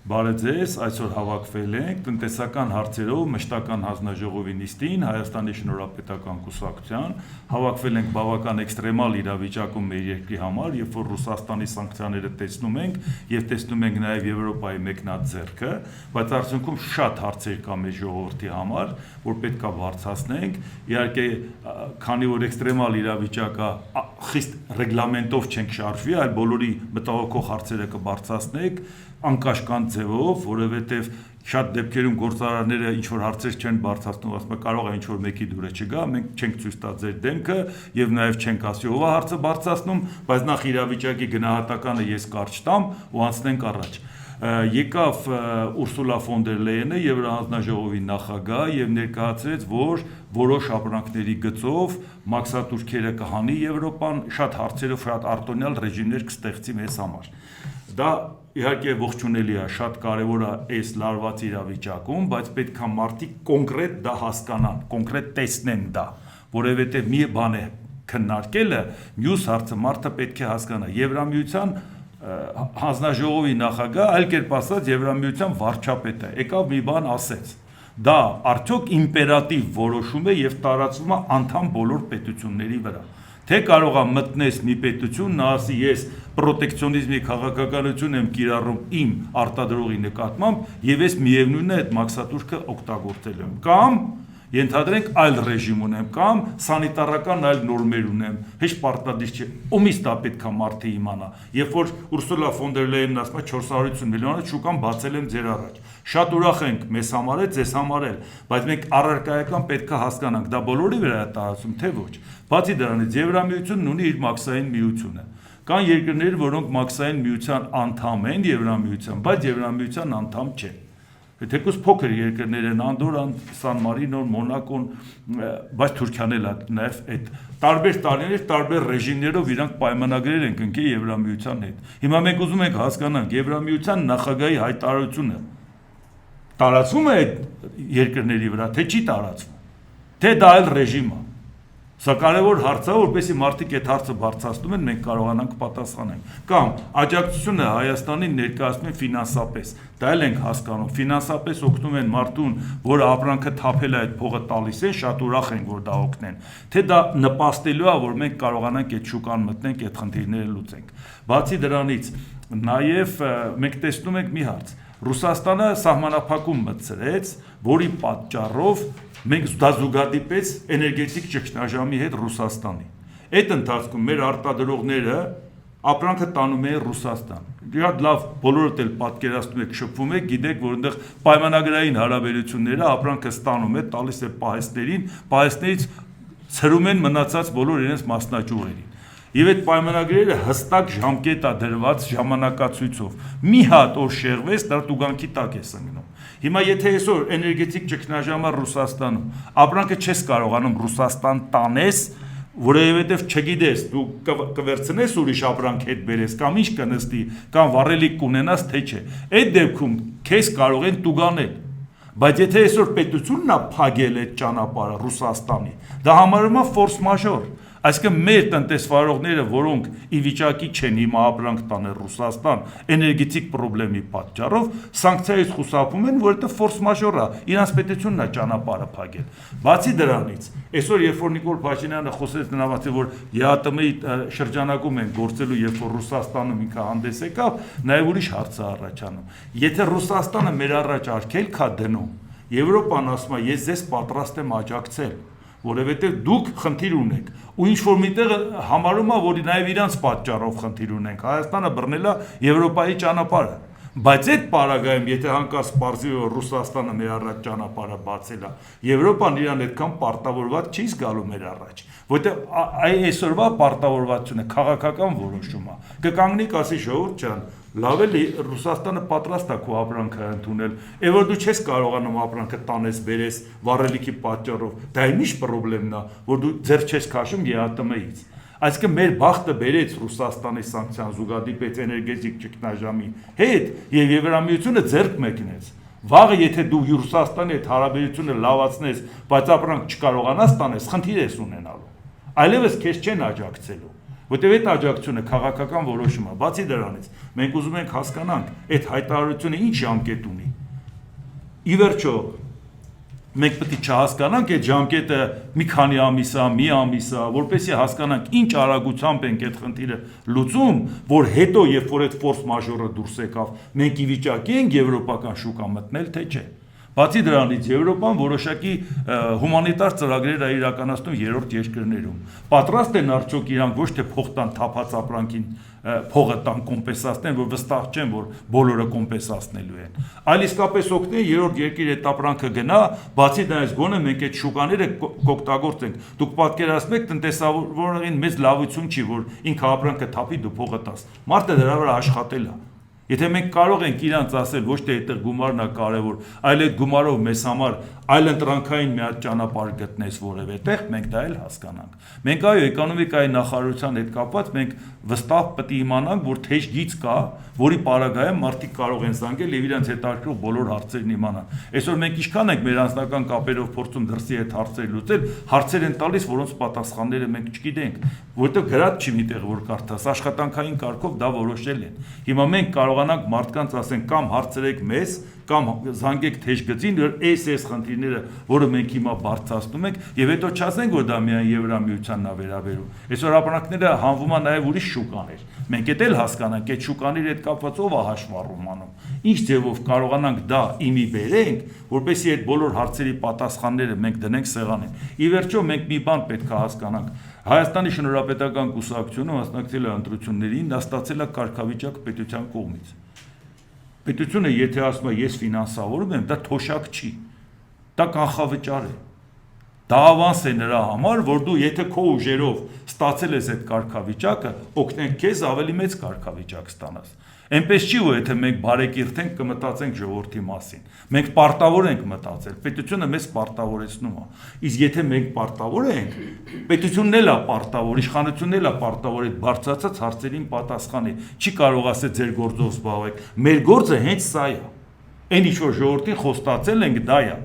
Բարև ձեզ, այսօր հավաքվել ենք տնտեսական հարցերով մշտական հանձնաժողովի նիստին Հայաստանի Շնորհապետական կուսակցության, հավաքվել ենք բավական էքստրեմալ իրավիճակում մեր երկրի համար, երբ որ Ռուսաստանի սանկցիաները տեսնում ենք եւ տեսնում ենք նաեւ Եվրոպայի մեկնաձեռքը, բայց արդյունքում շատ հարցեր կա մեր ժողովրդի համար, որ պետք է բարձրացնենք, իհարկե, քանի որ էքստրեմալ իրավիճակը խիստ ռեգլամենտով չենք շարժվի, այլ բոլորի մտահոգող հարցերը կբարձրացնենք անկաշկանդ ձևով, որովհետև շատ դեպքերում գործարարները ինչ-որ հարցեր չեն բարձրացնում, ասում կարող է ինչ-որ մեկի դուրը չգա, մենք չենք ցույց տա ձեր դեմքը եւ նաեւ չենք ասի ով է հարցը բարձրացնում, բայց նախ իրավիճակի գնահատականը ես կարճ տամ ու անցնենք առաջ։ Եկավ Ուրսուլա ֆոն դեր Լեյենը Եվրահանձնաժողովի նախագահ եւ ներկայացրեց, որ որոշ ապրանքների գծով մաքսատուրքերը կհանի Եվրոպան, շատ հարցերով շատ արտոնյալ ռեժիմներ կստեղծի մեզ համար։ Դա իհարկե ողջունելի է, շատ կարևոր է այս լարված իրավիճակում, բայց պետք է մարդիկ կոնկրետ դա հասկանան, կոնկրետ տեսնեն դա, որովհետև մի բան է քննարկելը, մյուս հարցը մարդը պետք է հասկանա։ Եվրամիության հանձնաժողովի նախագահ, այլ կերպ ասած Եվրամիության վարչապետը եկավ մի բան ասեց։ Դա արդյոք իմպերատիվ որոշում է եւ տարածվում է անդամ բոլոր պետությունների վրա։ Թե կարող է մտնես մի պետություն, նա ասի ես պրոտեկցիոնիզմի քաղաքականություն եմ կիրառում իմ արտադրողի նկատմամբ եւ ես միևնույնն է այդ մաքսատուրքը օգտագործել եմ, կամ ենթադրենք այլ ռեժիմ ունեմ, կամ սանիտարական այլ նորմեր ունեմ, հեշտ պարտադիր չէ, ումից դա պետք է մարդը իմանա, երբ որ Ուրսուլա ֆոն դեր Լեյենն ասում է 450 միլիոնը շուկան բացել եմ ձեր առաջ, շատ ուրախ ենք մեզ համար է, ձեզ համար էլ, բայց մենք առարկայական պետք է հասկանանք, դա բոլորի վրա է տարածում, թե ոչ, բացի դրանից Եվրամիությունն ունի իր մաքսային միությունը, կան երկրներ, որոնք մաքսային միության անդամ են Եվրամիության, բայց Եվրամիության անդամ չեն։ Թեկուզ փոքր երկրներ են Անդորան, Սան Մարինոն, Մոնակոն, բայց Թուրքիան էլ նաև այդ տարբեր տարիներ, տարբեր ռեժիմներով իրանք պայմանագրեր են կնքել Եվրամիության հետ։ Հիմա մենք ուզում ենք հասկանանք Եվրամիության նախագահի հայտարարությունը տարածվում է այդ երկրների վրա, թե չի տարածվում, թե դա այլ ռեժիմ է։ Սա կարևոր հարց է, որպեսզի մարդիկ այդ հարցը բարձրացնում են, մենք կարողանանք պատասխանենք։ Կամ աջակցությունը Հայաստանին ներկայացնում են ֆինանսապես, դա էլ ենք հասկանում, ֆինանսապես օգնում են մարդուն, որը ապրանքը թափել է այդ փողը տալիս են, շատ ուրախ են, որ դա օգնեն։ Թե դա նպաստելու է, որ մենք կարողանանք այդ շուկան մտնենք, այդ խնդիրները լուծենք։ Բացի դրանից, նաև մենք տեսնում ենք մի հարց։ Ռուսաստանը սահմանափակում մտցրեց, որի պատճառով մենք դա զուգադիպեց էներգետիկ ճգնաժամի հետ Ռուսաստանի։ Այդ ընթացքում մեր արտադրողները ապրանքը տանում են Ռուսաստան։ Շատ լավ բոլորդ էլ պատկերացնում եք, շփվում եք, գիտեք, որ այնտեղ պայմանագրային հարաբերությունները ապրանքը ստանում է, տալիս է պահեստներին, պահեստներից ցրում են մնացած բոլոր իրենց մասնաճյուղերին։ Եվ այդ պայմանագրերը հստակ ժամկետ է դրված ժամանակացույցով։ Մի հատ օր շեղվես, դա տուգանքի տակ ես ընկնում։ Հիմա եթե այսօր էներգետիկ ճգնաժամը Ռուսաստանում, ապրանքը չես կարողանում Ռուսաստան տանես, որովհետև չգիտես, դու կվերցնես ուրիշ ապրանք հետ բերես, կամ ինչ կնստի, կամ վառելիք կունենաս, թե չէ։ Այդ դեպքում քեզ կարող են տուգանել։ Բայց եթե այսօր պետությունն է փակել այդ ճանապարհը Ռուսաստանի, դա համարվում է ֆորս մաժոր։ Այսինքն մեր տնտեսվարողները, որոնք ի վիճակի չեն հիմա ապրանք տանել Ռուսաստան էներգետիկ խնդրի պատճառով, սանկցիայից խուսափում են, որովհետև ֆորս մաժոր է, իրանց պետությունն է ճանապարհը փակել։ Բացի դրանից, այսօր երբ որ Նիկոլ Փաշինյանը խոսեց նավացի, որ ԵԱՏՄ-ի շրջանակում են գործելու, երբ որ Ռուսաստանում ինքը հանդես եկավ, նաև ուրիշ հարց է առաջանում։ Եթե Ռուսաստանը մեր առաջ արգելք է դնում, Եվրոպան ասում է, ես ձեզ պատրաստ եմ աջակցել, որովհետև դուք խնդիր ունեք, ու ինչ-որ միտեղ համարում է, որ նաև իրանց պատճառով խնդիր ունենք, Հայաստանը բռնել է Եվրոպայի ճանապարհը, բայց այդ պարագայում, եթե հանկարծ պարզվի, որ Ռուսաստանը մեր առաջ ճանապարհը բացել է, Եվրոպան իրան այդքան պարտավորված չի զգալու մեր առաջ, որովհետև այսօրվա պարտավորվածությունը քաղաքական որոշում է, կկանգնի կասի ժողովուրդ ջան, լավ է Ռուսաստանը պատրաստ է քո ապրանքը ընդունել, եւ որ դու չես կարողանում ապրանքը տանես, բերես վառելիքի պատճառով, դա ինչ խնդրեմն է, որ դու ձեռ չես քաշում ԵԱՏՄ-ից։ Այսինքն մեր բախտը բերեց Ռուսաստանի սանկցիան զուգադիպեց էներգետիկ ճգնաժամի հետ եւ Եվրամիությունը ձեռք մեկնեց։ Վաղը եթե դու Ռուսաստանի հետ հարաբերությունը լավացնես, բայց ապրանք չկարողանաս տանես, խնդիր ես ունենալու։ Այլևս քեզ չեն աջակցելու։ Որտեւ այդ աջակցությունը քաղաքական որոշում է։ Բացի դրանից, մենք ուզում ենք հասկանանք, այդ հայտարարությունը ինչ ժամկետ ունի։ Ի վերջո, մենք պետք է չհասկանանք այդ ժամկետը մի քանի ամիս է, մի ամիս է, որպեսզի հասկանանք ինչ արագությամբ ենք այդ խնդիրը լուծում, որ հետո երբ որ այդ ֆորս մաժորը դուրս եկավ, մենք ի վիճակի ենք եվրոպական շուկա մտնել, թե չէ։ Բացի դրանից Եվրոպան որոշակի հումանիտար ծրագրեր է իրականացնում երրորդ երկրներում։ Պատրաստ են արդյոք իրանք ոչ թե փող տան թափած ապրանքին փողը տան կոմպենսացնեն, որ վստահ չեն, որ բոլորը կոմպենսացնելու են։ Այլ իսկապես օգնեն երրորդ երկիր այդ ապրանքը գնա, բացի դրանից գոնե մենք այդ շուկաները կօգտագործենք։ Դուք պատկերացնում եք տնտեսավորին մեծ լավություն չի, որ ինքը ապրանքը թափի դու փողը տաս։ Մարդը դրա վրա աշխատել է։ Եթե մենք կարող ենք իրանց ասել ոչ թե այդտեղ գումարն է կարևոր, այլ այդ գումարով մեզ համար այլընտրանքային մի հատ ճանապարհ գտնես որևէ տեղ, մենք դա էլ հասկանանք։ Մենք այո, էկոնոմիկայի նախարարության հետ կապված մենք վստահ պետք է իմանանք, որ թեժ գիծ կա, որի պարագայում մարդիկ կարող են զանգել եւ իրենց հետաքրքրող բոլոր հարցերն իմանան։ Այսօր մենք ինչքան ենք մեր անձնական կապերով փորձում դրսի այդ հարցեր լուծել, հարցեր են տալիս, որոնց պատասխանները մենք չգիտենք, որովհետեւ գրած չի միտեղ որ կարդաս, աշխատանքային կարգով դա որոշել են։ Հիմա մենք կարողանանք մարդկանց ասենք կամ հարցրեք մեզ, կամ զանգեք թեժ գծին, որ այս խնդիրները, որը մենք հիմա բարձրացնում ենք, եւ հետո չասենք, որ դա միայն Եվրամիությանն է վերաբերում։ Այսօր ապրանքները հանվում է նաեւ ուրիշ շուկաներ։ Մենք էլ հասկանանք, այդ շուկաների հետ կապված ով է հաշվառում անում։ Ինչ ձևով կարողանանք դա իմի բերենք, որպեսզի այդ բոլոր հարցերի պատասխանները մենք դնենք սեղանին։ Ի վերջո մենք մի բան պետք է հասկանանք։ Հայաստանի Շնորհապետական կուսակցությունը մասնակցել է ընտրություններին, դա ստացել է կարգավիճակ պետության կողմից։ Պետությունը եթե ասում է ես ֆինանսավորում եմ, դա թոշակ չի, դա կանխավճար է, դա ավանս է նրա համար, որ դու եթե քո ուժերով ստացել ես այդ կարգավիճակը, օգնենք քեզ ավելի մեծ կարգավիճակ ստանաս։ Այնպես չի, որ եթե մենք բարեկիրթ ենք կմտածենք ժողովրդի մասին, մենք պարտավոր ենք մտածել, պետությունը մեզ պարտավորեցնում է, իսկ եթե մենք պարտավոր ենք, պետությունն էլ է պարտավոր, իշխանությունն էլ է պարտավոր այդ բարձրացած հարցերին պատասխանի, չի կարող ասել ձեր գործով զբաղվեք, մեր գործը հենց սա է, այն ինչ որ ժողովրդին խոստացել ենք դա է։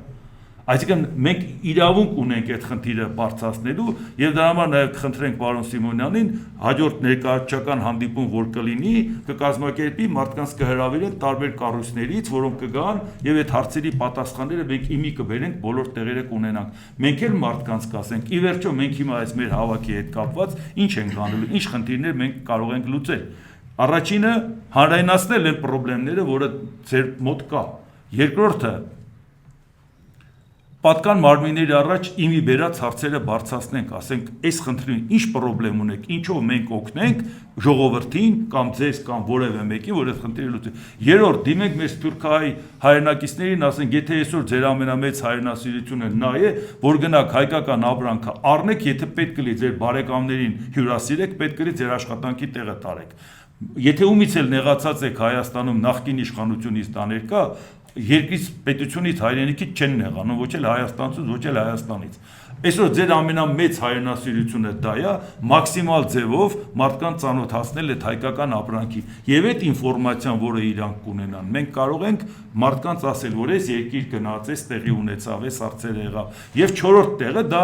Այսինքն մենք իրավունք ունենք այդ խնդիրը բարձրացնելու եւ դրա համար նաեւ կխնդրենք պարոն Սիմոնյանին հաջորդ ներկայացուցչական հանդիպում որ կլինի կկազմակերպի մարդկանց կհրավիրեն տարբեր կառույցներից որոնք կգան եւ այդ հարցերի պատասխանները մենք իմի կբերենք բոլոր տեղերը կունենանք մենք էլ մարդկանց կասենք ի վերջո մենք հիմա այս մեր հավաքի հետ կապված ինչ ենք անելու ինչ խնդիրներ մենք կարող ենք լուծել առաջինը հանրայնացնել այն խնդիրները որը ձեր մոտ կա երկրորդը Պատկան մարմինների առաջ իմի բերած հարցերը բարձրացնենք, ասենք, այս խնդրին ինչ խնդրեմ ունեք, ինչով մենք օգնենք ժողովրդին կամ ձեզ կամ որևէ մեկին, որ այդ խնդիրը լուծի։ Երրորդ, դիմենք մեր սփյուռքահայ հայրենակիցներին, ասենք, եթե այսօր ձեր ամենամեծ հայրենասիրությունը նա է, որ գնաք հայկական ապրանքը առնեք, եթե պետք կլի ձեր բարեկամներին հյուրասիրեք, պետք կլի ձեր աշխատանքի տեղը տարեք։ Եթե ումից էլ նեղացած եք Հայաստանում նախկին իշխանությունից դա ներկա երկրից պետությունից հայրենիքից չեն նեղանում, ոչ էլ Հայաստանցուց, ոչ էլ Հայաստանից։ Այսօր ձեր ամենամեծ հայրենասիրությունը դա է, մաքսիմալ ձևով մարդկանց ծանոթացնել այդ հայկական ապրանքին։ Եվ այդ ինֆորմացիան, որը իրանք կունենան, մենք կարող ենք մարդկանց ասել, որ այս երկիր գնաց, այս տեղի ունեցավ, այս հարցերը եղավ։ Եվ չորրորդ տեղը դա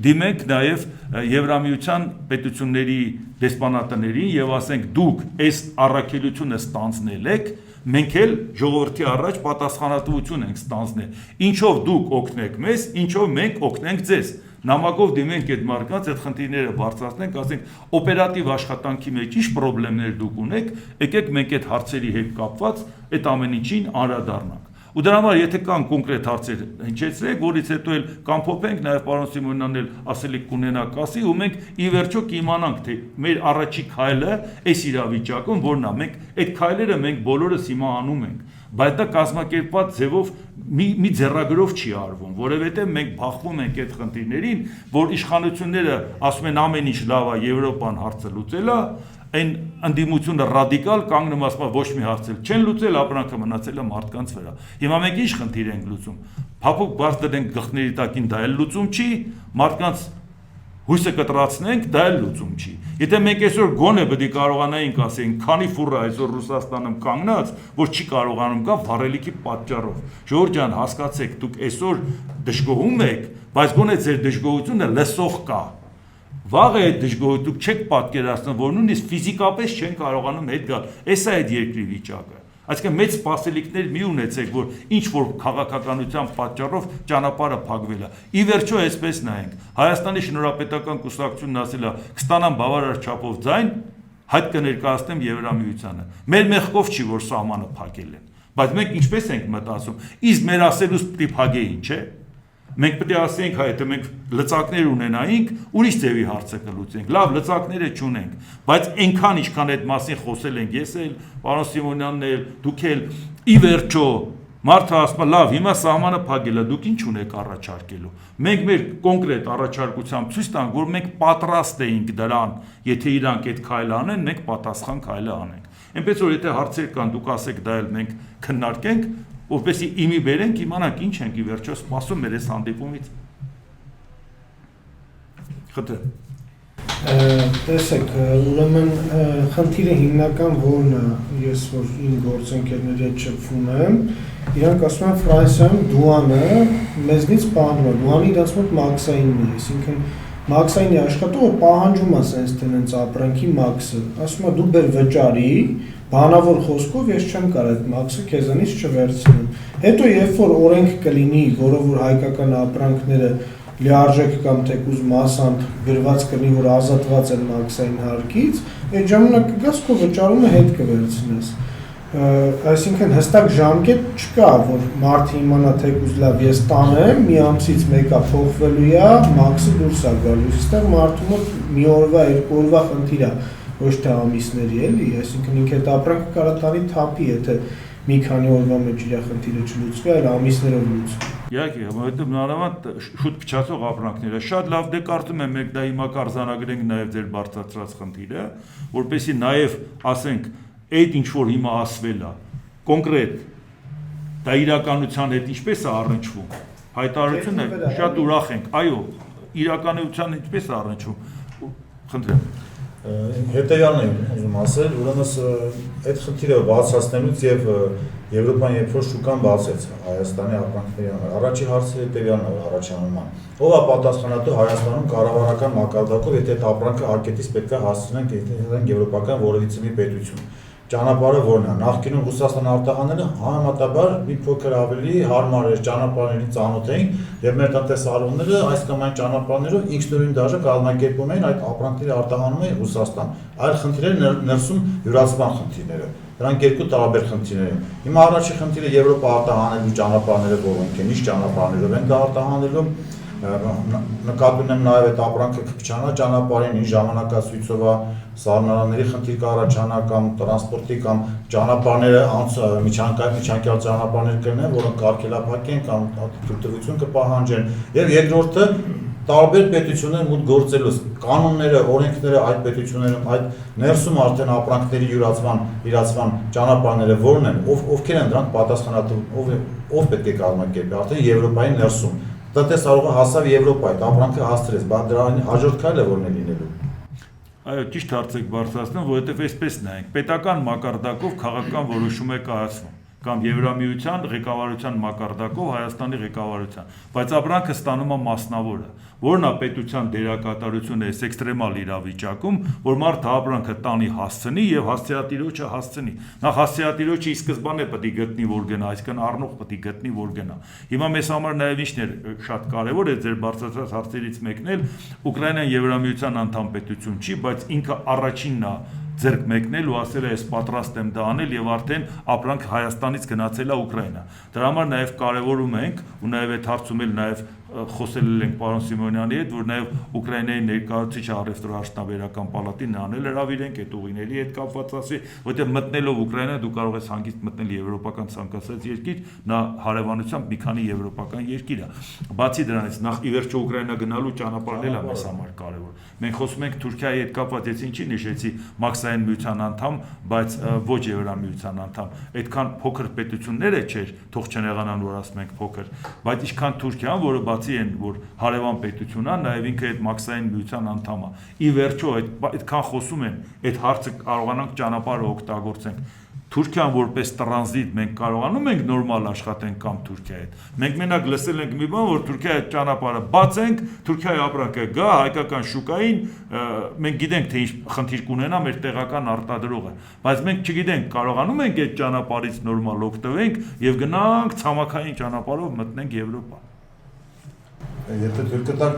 դիմենք նաև Եվրամիության պետությունների դեսպանատներին եւ ասենք դուք այս առաքելությունը ստանձնել եք մենք էլ ժողովրդի առաջ պատասխանատվություն ենք ստանձնել ինչով դուք օգնեք մեզ ինչով մենք օգնենք ձեզ նամակով դիմենք այդ մարդկանց այդ խնդիրները բարձրացնենք ասենք օպերատիվ աշխատանքի մեջ ինչ խնդիրներ դուք ունեք եկեք մենք այդ հարցերի հետ կապված այդ ամեն ինչին անդրադառնանք ու դրա համար եթե կան կոնկրետ հարցեր հնչեցրեք որից հետո էլ կամփոփենք նաև պարոն Սիմոնյանն էլ ասելիք կունենա կասի ու մենք ի վերջո կիմանանք թե մեր առաջի քայլը այս իրավիճակում որն է մենք այդ քայլերը մենք բոլորս հիմա անում ենք բայց դա կազմակերպված ձևով մի ձեռագրով չի արվում որովհետև մենք բախվում ենք այդ խնդիրներին որ իշխանությունները ասում են ամեն ինչ լավ է Եվրոպան հարցը լուծել է այն ընդդիմությունը ռադիկալ կանգնում ասում ոչ մի հարցել չեն լուծել ապրանքը մնացել է մարդկանց վրա հիմա մենք ինչ խնդիր ենք լուծում փափուկ բաց դնենք գլխների տակին դա էլ լուծում չի մարդկանց հույսը կտրացնենք դա էլ լուծում չի եթե մենք այսօր գոնե պետք է կարողանայինք ասենք քանի ֆուռ այսօր Ռուսաստանում կանգնած որ չի կարողանում գա վառելիքի պատճառով ժողովուրդ ջան հասկացեք դուք այսօր դժգոհում եք բայց գոնե ձեր դժգոհությունը լսող կա Վաղ է այդ դժգոհություն չեք պատկերացնում, որ նույնիսկ ֆիզիկապես չեն կարողանում հետ գալ։ Էս է այդ երկրի վիճակը։ Այսինքն մեծ սպասելիքներ մի ունեցեք, որ ինչ որ քաղաքականության պատճառով ճանապարհը փակվել է։ Ի վերջո այսպես նայենք, Հայաստանի շնորհապետական կուսակցությունն ասել է կստանան բավարար չափով ձայն, հայտ կներկայացնեմ Եվրամիությանը։ Մեր մեղքով չի, որ սահմանը փակել են։ Բայց մենք ինչպես ենք մտածում, իսկ մեր ասելուց պիտի փակեին, չէ՞։ Մենք պետք է ասենք, եթե մենք լծակներ ունենայինք, ուրիշ ձևի հարցը կլուծենք։ Լավ, լծակները չունենք, բայց այնքան ինչքան այդ մասին խոսել ենք, ես էլ, պարոն Սիմոնյանն էլ, դուք էլ, ի վերջո մարդը ասում է, լավ, հիմա սահմանը փակել է, դուք ինչ ունեք առաջարկելու։ Մենք մեր կոնկրետ առաջարկությամբ ցույց տանք, որ մենք պատրաստ էինք դրան, եթե իրանք այդ քայլը անեն, մենք պատասխան քայլը անենք։ Այնպես որ եթե հարցեր կան, դուք ասեք դա էլ մենք քննարկենք, որպեսզի իմի բերենք, իմանանք ինչ ենք ի վերջո սպասում մեր այս հանդիպումից։ Խնդրեմ։ Տեսեք, ուրեմն խնդիրը հիմնական որն է, ես որ իմ գործընկերների հետ շփվում եմ, իրանք ասում են Ֆրանսիայում դուանը մեզնից պահանջում է, դուանի իրաց մոտ մաքսայինն է, այսինքն մաքսայինի աշխատողը պահանջում է սենց տենց ապրանքի մաքսը, ասում է դու բեր վճարի, բանավոր խոսքով ես չեմ կարող այդ մաքսը քեզանից չվերցնեմ։ Հետո երբ որ օրենք կլինի, որով որ հայկական ապրանքները լիարժեք կամ թեկուզ մասամբ գրված կլինի, որ ազատված են մաքսային հարկից, այդ ժամանակ կգաս քո վճարումը հետ կվերցնես։ Այսինքն հստակ ժամկետ չկա, որ մարդը իմանա թեկուզ լավ ես տանեմ, մի ամսից մեկը փոխվելու է, մաքսը դուրս է գալու։ Այստեղ մարդու մոտ մի օրվա, երկու օրվա խնդիր է, ոչ թե ամիսների էլի, այսինքն ինքը այդ ապրանքը կարա տանի թափի, եթե մի քանի օրվա մեջ իր խնդիրը չլուծվի, այլ ամիսներով լուծվի։ Իհարկե, որովհետև նորմալ շուտ փչացող ապրանքները շատ լավ դե կարծում եմ մենք դա հիմա կարձանագրենք նաև ձեր բարձրացրած խնդիրը, որպեսզի նաև ասենք այդ ինչ որ հիմա ասվել է, կոնկրետ դա իրականության հետ ինչպես է առնչվում։ Հայտարարությունը շատ ուրախ ենք, այո, իրականության ինչպես է առնչվում։ Խնդրեմ։ Հետևյալն եմ ուզում ասել, ուրեմն այդ խնդիրը բացահայտելուց եւ Եվրոպան երբ որ շուկան բացեց Հայաստանի ապրանքների առաջի հարցը հետևյալն է առաջանում է. ով է պատասխանատու Հայաստանում կառավարական մակարդակով, եթե այդ ապրանքը արկետից պետք է հասցնենք եվրոպական որևիցե մի պետություն։ Ճանապարհը որն է, նախկինում Ռուսաստան արտահանելը համեմատաբար մի փոքր ավելի հարմար էր, ճանապարհների ծանոթ էին եւ մեր տնտեսարողները այս կամ այն ճանապարհներով ինքնուրույն դաժե կազմակերպում էին այդ ապրանքների արտահանումը Ռուսաստան։ Այլ խնդիրները ներսում յուրացման խնդիրները։ Դրանք երկու տարբեր խնդիրներ են։ Հիմա առաջի խնդիրը Եվրոպա արտահանելու ճանապարհները որոնք են, ինչ ճանապարհներով են դա արտահանելու, նկատի ունեմ նաև այդ ապրանքը կփչանա ճանապարհին, ինչ ժամանակացույցով է, սառնարանների խնդիր կառաջանա կամ տրանսպորտի կամ ճանապարհները միջանկյալ ճանապարհներ կլինեն, որոնք արգելափակ են կամ թույլտվություն կպահանջեն, եւ երկրորդը տարբեր պետություններ մուտք գործելուց կանոնները, օրենքները այդ պետություններում, այդ ներսում արդեն ապրանքների իրացման ճանապարհները որն են, ովքեր են դրանք պատասխանատու, ով պետք է կազմակերպի, արդեն Եվրոպայի ներսում։ Տնտեսարողը հասավ Եվրոպա, այդ ապրանքը հասցրեց, բայց դրա հաջորդ քայլը որն է լինելու։ Այո, ճիշտ հարց եք բարձրացնում, որովհետև այսպես նայենք, պետական մակարդակով քաղաքական որոշում է կայացվում կամ Եվրամիության ղեկավարության մակարդակով Հայաստանի ղեկավարության, բայց ապրանքը ստանում է մասնավորը, որն է պետության դերակատարությունը այս էքստրեմալ իրավիճակում, որ մարդը ապրանքը տանի հասցնի եւ հասցեատիրոջը հասցնի։ Նախ հասցեատիրոջը ի սկզբանե պետք է գտնի որ գնա, այսինքն առնող պետք է գտնի որ գնա։ Հիմա մեզ համար նաեւ ինչն է շատ կարեւոր է ձեր բարձրացած հարցերից մեկն էլ Ուկրաինան Եվրամիության անդամ պետություն չի, բայց ինքը առաջինն է ձեռք մեկնել ու ասել է ես պատրաստ եմ դա անել եւ արդեն ապրանք Հայաստանից գնացել է Ուկրաինա։ Դրա համար նաեւ կարեւորում ենք ու նաեւ այդ հարցում էլ նաեւ խոսել ենք պարոն Սիմոնյանի հետ, որ նաեւ Ուկրաինայի ներկայացուցիչ առևտրահաշտաբերական պալատին անել հրավիրենք այդ ուղիների հետ կապված ասի, որտեղ մտնելով Ուկրաինա դու կարող ես հանգիստ մտնել եվրոպական ցանկացած երկիր, նա հարևանությամբ մի քանի եվրոպական երկիր է։ Բացի դրանից նախ ի վերջո Ուկրաինա գնալու ճանապարհն է մեզ համար կարեւոր։ Մենք խոսում ենք Թուրքիայի հետ կապված, ես ինչի նշեցի մաքսային միության անդամ, բայց ոչ Եվրամիության անդամ։ Այդքան փոքր պետությունները չէր, թող չնեղանան որ ասում ենք փոքր, բայց ինչքան Թուրքիան, որը բացի են, որ հարևան պետություն է, նաև ինքը այդ մաքսային միության անդամ է։ Ի վերջո այդքան խոսում են, այդ հարցը կարողանանք ճանապարհը օգտագործենք։ Թուրքիան որպես տրանզիտ մենք կարողանում ենք նորմալ աշխատենք կամ Թուրքիայի հետ։ Մենք մենակ լսել ենք մի բան, որ Թուրքիայի ճանապարհը բացենք, Թուրքիայի ապրանքը գա հայկական շուկային, մենք գիտենք թե ինչ խնդիր կունենա մեր տեղական արտադրողը, բայց մենք չգիտենք կարողանում ենք այդ ճանապարհից նորմալ օգտվենք եւ գնանք ցամաքային ճանապարհով մտնենք Եվրոպա։ Եթե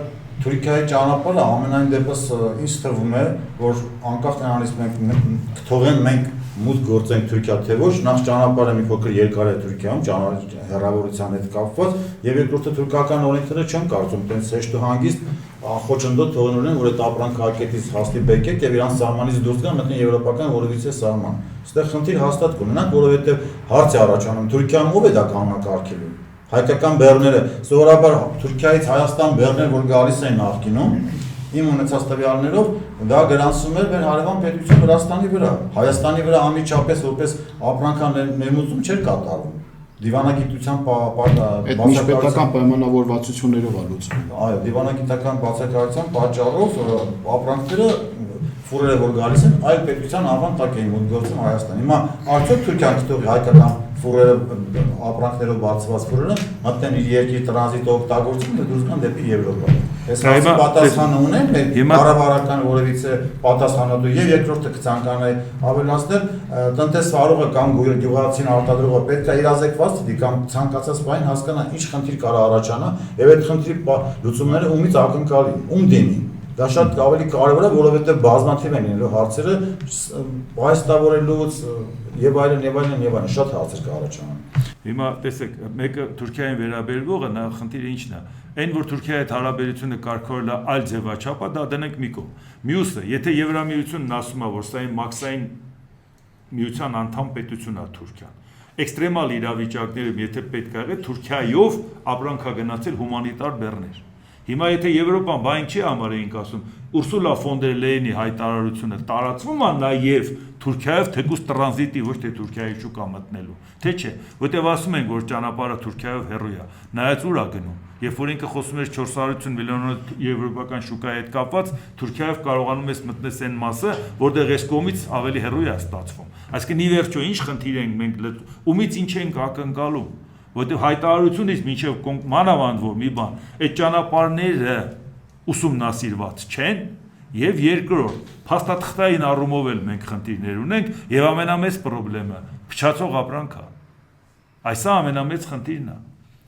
Թուրքիայի ճանապարհը ամենայն դեպս ինձ թվում է, որ անկախ նրանից մենք թողենք մենք մուտք գործենք Թուրքիա թե ոչ, նախ ճանապարհը մի փոքր երկար է Թուրքիայում, հեռավորության հետ կապված, եւ երկրորդը թուրքական օրենքները չեմ կարծում, տենց հեշտ ու հանգիստ խոչընդոտ թողնելու են, որ այդ ապրանքը հարկետից հասնի բեկեք եւ իրանց սահմանից դուրս գան մտնի եվրոպական որևիցե սահման։ Այստեղ խնդիր հաստատ կունենանք, որովհետեւ հարց է առաջանում Թուրքիան ով է դա կանոնակարգելու։ Հայկական բեռները սովորաբար Թուրքիայից Հայաստան բեռներ, որ գալիս են նախկինում, իմ ունեցած տվյալներով դա գրանցվում էր մեր հարևան պետություն Վրաստանի վրա։ Հայաստանի վրա անմիջապես որպես ապրանքան ներմուծում չէր կատարվում։ Դիվանագիտության միջպետական պայմանավորվածություններով է լուծվում։ Այո, դիվանագիտական բացակայության պատճառով ապրանքները ֆուրերը որ գալիս են, այլ պետության անվան տակ էին մոտ գործում Հայաստան։ Հիմա արդյոք Թուրքիան կթողի հայկական ֆուրերը ապրանքներով բացված ֆուրերը մտնեն իր երկրի տրանզիտը օգտագործում ու դուրս գան դեպի Եվրոպա։ Այս հարցի պատասխանը ունեն կառավարական որևիցե պատասխանատու եւ երկրորդը կցանկանայի ավելացնել տնտեսվարողը կամ գյուղացին արտադրողը պետք է իրազեկված լինի կամ ցանկացած բան հասկանա ինչ խնդիր կարող առաջանա եւ այդ խնդրի լուծումները ումից ակնկալի, ում դիմի։ Դա շատ ավելի կարևոր է, որովհետեւ բազմաթիվ են լինելու հարցերը, պայստավորելուց եւ այլն շատ հարցեր կառաջանան։ Հիմա տեսեք, մեկը Թուրքիային վերաբերվողը նա խնդիրը ինչն է։ Այն որ Թուրքիայի հետ հարաբերությունը կարգավորել է այլ ձևաչափ է, դա դնենք մի կողմ։ Մյուսը, եթե Եվրամիությունն ասում է, որ սա մաքսային միության անդամ պետություն է Թուրքիան, էքստրեմալ իրավիճակներում եթե պետք է եղե Թուրքիայով ապրանքագնացել հումանիտար բեռներ։ Հիմա եթե Եվրոպան բան չի համար էինք ասում, Ուրսուլա ֆոն դեր Լեյենի հայտարարությունը տարածվում է նաև Թուրքիայով թեկուզ տրանզիտի ոչ թե Թուրքիայի շուկա մտնելու, թե չէ, որտեղ ասում են, որ ճանապարհը Թուրքիայով հեռու է, նայած ուր է գնում, երբ որ ինքը խոսում էր 450 միլիոնով եվրոպական շուկայի հետ կապված, Թուրքիայով կարողանում ես մտնես այն մասը, որտեղ այս կողմից ավելի հեռու է ստացվում։ Այսինքն ի վերջո ինչ խնդիր ենք մենք, ումից ինչ ենք ակնկալում, որտեղ հայտարարությունից մինչև մանավանդ որ մի բան, այդ ճանապարհները ուսումնասիրված չեն եւ երկրորդ փաստաթղթային առումով էլ մենք խնդիրներ ունենք եւ ամենամեծ խնդիրը փչացող ապրանքա։ Այս է ամենամեծ խնդիրն է,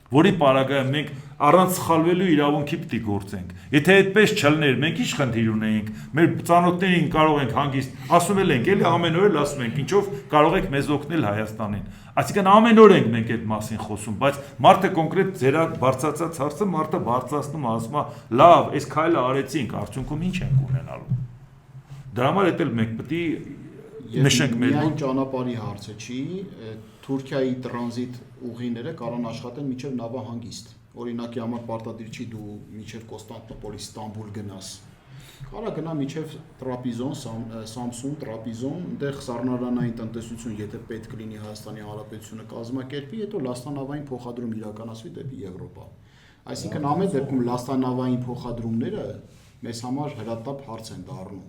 որի պարագայում մենք առանց սխալվելու իրավունքի պիտի գործենք։ Եթե այդպես չլներ, մենք ինչ խնդիր ունեինք։ Մեր ծանոթներին կարող ենք հանգիստ ասում ենք, էլի ամեն օր էլ ասում ենք, ինչով կարող եք մեզ օգնել Հայաստանին։ Այսինքն ամեն օր ենք մենք այդ մասին խոսում, բայց մարդը կոնկրետ ձեր բարձրացած հարցը մարդը բարձրացնում ասում է, լավ, այս քայլը արեցինք, արդյունքում ինչ ենք ունենալու։ Դրա համար էլ մենք պետք է նշենք մեր միայն ճանապարհի հարցը չի, Թուրքիայի տրանզիտ ուղիները կարող աշխատեն մինչև նավահանգիստ։ Օրինակի համար պարտադիր չի դու մինչև Կոստանդնուպոլ, Ստամբուլ գնաս։ Կարա գնա մինչև Տրապիզոն, Սամսուն, Տրապիզոն, այնտեղ սառնարանային տնտեսություն, եթե պետք լինի Հայաստանի Հանրապետությունը կազմակերպի, հետո լաստանավային փոխադրում իրականացվի դեպի Եվրոպա։ Այսինքն ամեն դեպքում լաստանավային փոխադրումները մեզ համար հրատապ հարց են դառնում։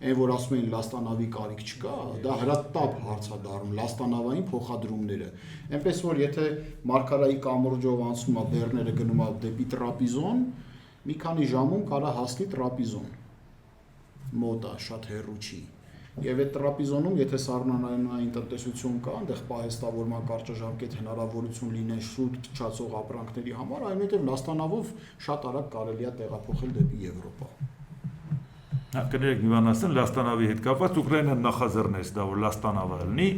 Այն որ ասում են լաստանավի կարիք չկա, դա հրատապ հարց է դառնում լաստանավային փոխադրումները։ Այնպես որ եթե Մարգարայի կամուրջով անցնում է բեռները գնում է դեպի Տրապիզոն, մի քանի ժամում կարա հասնի Տրապիզոն։ Մոտ է, շատ հեռու չի։ Եվ այդ Տրապիզոնում, եթե սառնարանային տնտեսություն կա, այնտեղ պահեստավորման կարճաժամկետ հնարավորություն լինեն շուտ փչացող ապրանքների համար, այնուհետև լաստանավով շատ արագ կարելի է տեղափոխել դեպի Եվրոպա։ Կներեք մի բան ասեմ, լաստանավի հետ կապված Ուկրաինան նախաձեռնեց դա, որ լաստանավը լինի,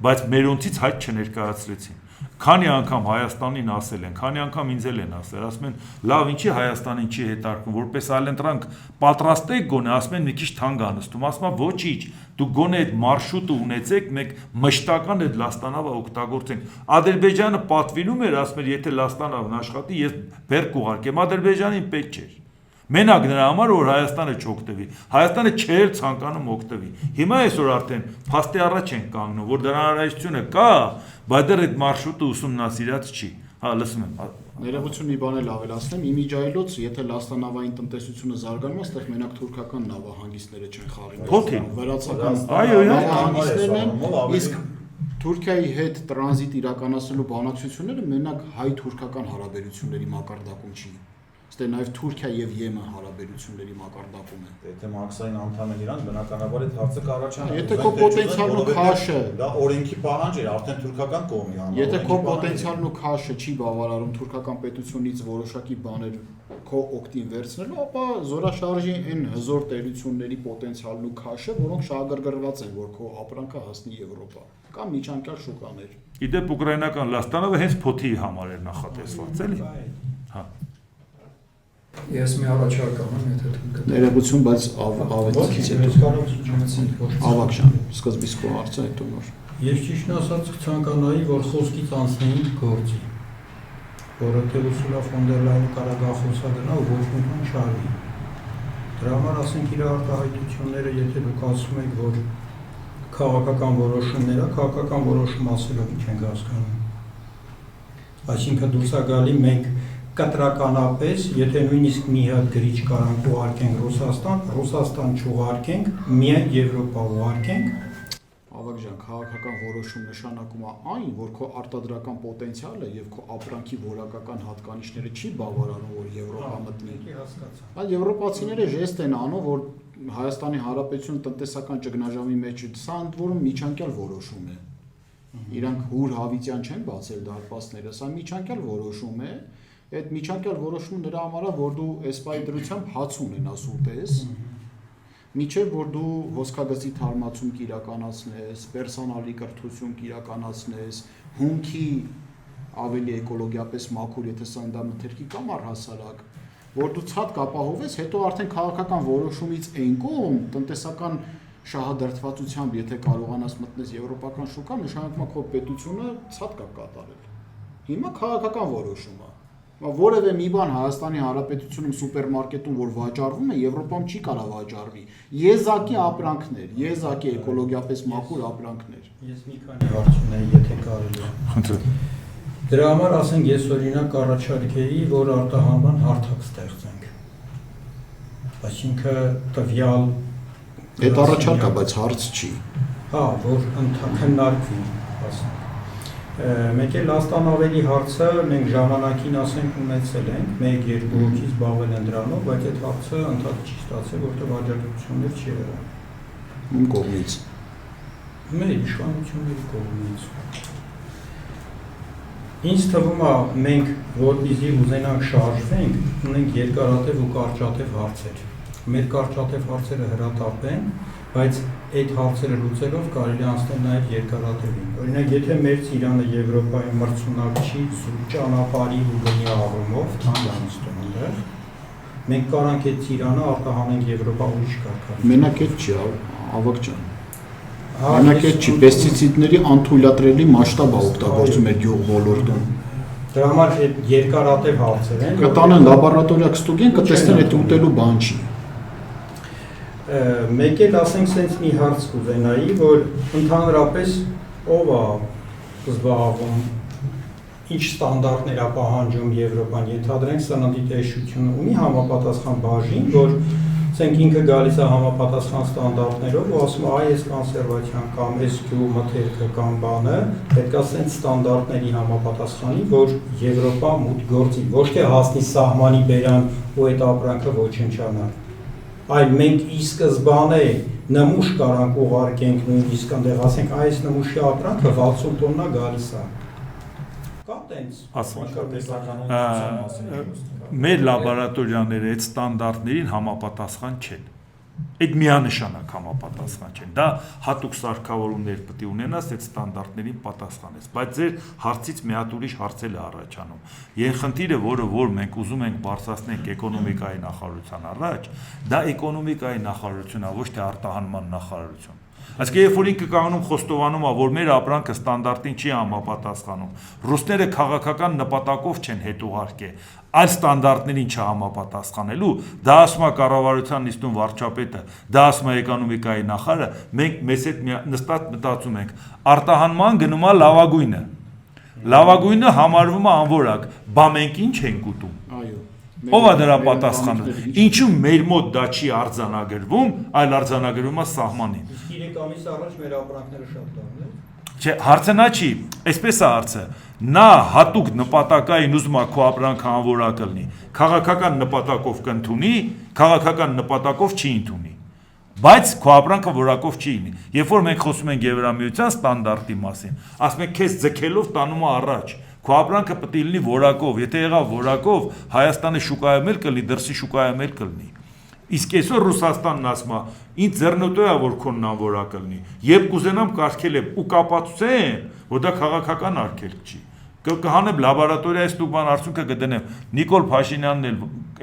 բայց մերոնցից հայտ չներկայացրեցին։ Քանի անգամ Հայաստանին ասել են, քանի անգամ ինձ էլ են ասել, ասում են, լավ, ինչի Հայաստանին չի հետարկվում, որպես այլընտրանք պատրաստեք գոնե, ասում են մի քիչ թանկ անստում, ասում են ոչինչ, դու գոնե այդ մարշրուտը ունեցեք, մենք մշտական այդ լաստանավը օգտագործենք։ Ադրբեջանը պատվիրում էր, ասում էր, եթե լաստանավն աշխատի, ես բեռ կուղարկեմ, Ադրբեջանին պետք չէր։ Մենակ նրա համար որ Հայաստանը չօգտվի, Հայաստանը չէր ցանկանում օգտվի։ Հիմա այսօր արդեն փաստի առաջ են կանգնում, որ դրա հնարավորությունը կա, բայց դեռ այդ մարշրուտը ուսումնասիրած չի։ Հա, լսում եմ։ Ներողություն մի բան էլ ավելացնեմ, իմիջայլոց, եթե լաստանավային տնտեսությունը զարգանում է, այստեղ մենակ թուրքական նավահանգիստները չեն խաղի։ Փոքր, վրացական այո, նավահանգիստներն են, իսկ Թուրքիայի հետ տրանզիտ իրականացնելու բանակցությունները մենակ հայ-թուրքական հարաբերությունների մակարդակում չի։ Ստե նաև Թուրքիա եւ Եմեն հարաբերությունների մակարդակում է։ Եթե մաքսային անդամ են իրանք, բնականաբար այդ հարցը կառաջանա։ Եթե քո պոտենցիալն ու քաշը դա օրենքի պահանջ էր, արդեն թուրքական կողմի համար։ Եթե քո պոտենցիալն ու քաշը չի բավարարում թուրքական պետությունից որոշակի բաներ քո օգտին վերցնելու, ապա զորաշարժի այն հզոր տերությունների պոտենցիալն ու քաշը, որոնք շահագրգռված են, որ քո ապրանքը հասնի Եվրոպա կամ միջանկյալ շուկաներ։ Իդեպ ուկրաինական Լաստանովը հենց փոթի համար էր նախատեսված, էլի։ Հա։ Ես մի առաջարկում եմ, եթե դուք Ներողություն, բայց ավետիցից հետո։ Ավակ ջան, սկզբից քո հարցը հետո նոր։ Ես ճիշտն ասած կցանկանայի, որ խոսքից անցնեին գործի, որովհետև Ուրսուլա ֆոն դեր Լայնը կարա խոսագնա ու ոչ մի բան չարվի։ Դրա համար ասենք իր արտահայտությունները, եթե դուք ասում եք, որ քաղաքական որոշումներ է, քաղաքական որոշում ասելով ինչ ենք հասկանում։ Այսինքն դուրս է գալի մենք կտրականապես, եթե նույնիսկ մի հատ գրիչ կարանք ուղարկենք Ռուսաստան չուղարկենք, միայն Եվրոպա ուղարկենք։ Ավակ ջան, քաղաքական որոշում նշանակում է այն, որ քո արտադրական պոտենցիալը եւ քո ապրանքի որակական հատկանիշները չի բավարարում, որ Եվրոպա մտնի։ Բայց եվրոպացիները ժեստ են անում, որ Հայաստանի Հանրապետությունը տնտեսական ճգնաժամի մեջ է, սա ընդ որում միջանկյալ որոշում է։ Իրանք հուր հավիտյան չեն բացել դարպասները, սա միջանկյալ որոշում է։ Այդ միջանկյալ որոշումը նրա համար է, որ դու էսպայի դրությամբ հաց ունենաս ուտես, միջև որ դու ոսկագծի թարմացում կիրականացնես, պերսոնալի կրթություն կիրականացնես, հումքի ավելի էկոլոգիապես մաքուր, եթե սա ընդամթերքի կամ առհասարակ, որ դու ցած կապահովես, հետո արդեն քաղաքական որոշումից այն կողմ տնտեսական շահադրթվածությամբ, եթե կարողանաս մտնես եվրոպական շուկա, նշանակում է քո պետությունը ցած կա կատարել։ Հիմա քաղաքական որոշում է։ Որևէ մի բան Հայաստանի Հանրապետությունում սուպերմարկետում որ վաճառվում է, Եվրոպայում չի կարող վաճառվի։ Եզակի ապրանքներ, եզակի էկոլոգիապես մաքուր ապրանքներ։ Ես մի քանի հարց ունեի, եթե կարելի է։ Խնդրեմ։ Դրա համար ասենք ես օրինակ առաջարկեի, որ արտահանման հարթակ ստեղծենք։ Այսինքն տվյալ Այդ առաջարկը, բայց հարց չի։ Հա, որ քննարկվի, ասենք։ Մեկ էլ Լաստանավերի հարցը մենք ժամանակին ասենք ունեցել ենք, 1-2 հոգի զբաղվել են դրանով, բայց այդ հարցը ընդհանուր չի ստացել, որտեղ աջակցություններ չի եղել։ Ում կողմից։ Մեր իշխանությունների կողմից։ Ինձ թվում է մենք որպեսզի ուզենանք շարժվենք, ունենք երկարատև ու կարճատև հարցեր։ Մեր կարճատև հարցերը հրատապեն, բայց այդ հարցերը լուծելով կարելի է անցնել նաև երկարատևին։ Օրինակ, եթե մեր Իրանը Եվրոպայի մրցունակ չի ճանապարհի ու գնի առումով, թանկանստում այնտեղ, մենք կարանք այդ Իրանը արտահանենք Եվրոպա ուրիշ կարգավորում։ Մենակ այդ չի, ավակ ջան։ Մենակ այդ չի, պեստիցիդների անթույլատրելի մասշտաբ է օգտագործում մեր գյուղ ոլորտում։ Դրա համար այդ երկարատև հարցեր են։ Կտանեն լաբորատորիա կստուգեն, կտեսնեն այդ ուտելու բան չի։ Մեկ էլ ասենք սենց մի հարց կուզենայի, որ ընդհանրապես ով է զբաղվում, ինչ ստանդարտներ է պահանջում Եվրոպան, ենթադրենք սննդի տեսությունը ունի համապատասխան բաժին, որ ասենք ինքը գալիս է համապատասխան ստանդարտներով ու ասում է, այ այս կոնսերվացիան կամ այս գյուղ մթերքը կամ բանը պետք է սենց ստանդարտների համապատասխանի, որ Եվրոպա մուտք գործի, ոչ թե հասնի սահմանի բերան ու այդ ապրանքը ոչնչանա։ Այլ մենք ի սկզբանե նմուշ կարանք ուղարկենք նույնիսկ այնտեղ ասենք այս նմուշի ապրանքը 60 տոննա գալիս է։ Կա տենց Մեր լաբորատորիաները այդ ստանդարտներին համապատասխան չեն։ Այդ միանշանակ համապատասխան չեն։ Դա հատուկ սարքավորումներ պետք է ունենաս այդ ստանդարտներին պատասխանես, բայց ձեր հարցից մի հատ ուրիշ հարցել է առաջանում։ Ենխնդիրը, որ մենք ուզում ենք բարձրացնենք էկոնոմիկայի նախարարության առաջ, դա էկոնոմիկայի նախարարությունն է, ոչ թե արտահանման նախարարություն։ Այսինքն երբ որ ինքը կանգնում խոստովանում է, որ մեր ապրանքը ստանդարտին չի համապատասխանում, ռուսները քաղաքական նպատակով չեն հետ ուղարկե, այլ ստանդարտներին չհամապատասխանելու, դա ասում է կառավարության նիստում վարչապետը, դա ասում է էկոնոմիկայի նախարարը, մենք մեզ հետ նստած մտածում ենք, արտահանման գնում է լավագույնը։ Լավագույնը համարվում է անորակ, բա մենք ինչ ենք ուտում։ Այո։ Ով է դրա պատասխանը։ Ինչու մեր մոտ դա չի արձանագրվում, այլ արձանագրվում է սահմանին։ Իսկ 3 ամիս առաջ մեր ապրանքները շատ լավն են։ Չէ, հարցը նա չի, այսպես է հարցը։ Նա հատուկ նպատակային ուզում է քո ապրանքը անորակ լինի։ Քաղաքական նպատակով կընդունի, քաղաքական նպատակով չի ընդունի։ Բայց քո ապրանքը որակով չի լինի։ Երբ որ մենք խոսում ենք Եվրամիության ստանդարտի մասին, ասում ենք քեզ ձգելով տանում է առաջ։ Քո ապրանքը պետք է լինի որակով, եթե եղավ որակով, Հայաստանի շուկայում էլ կլինի, դրսի շուկայում էլ կլինի։ Իսկ այսօր Ռուսաստանն ասում է, ինձ ձեռնտու է որ քոնն անորակ լինի։ Երբ կուզենամ կարգել եմ ու կապացուցեմ, որ դա քաղաքական արգելք չի։ Կհանեմ լաբորատորիայից դու բան արդյունքը կդնեմ։ Նիկոլ Փաշինյանն էլ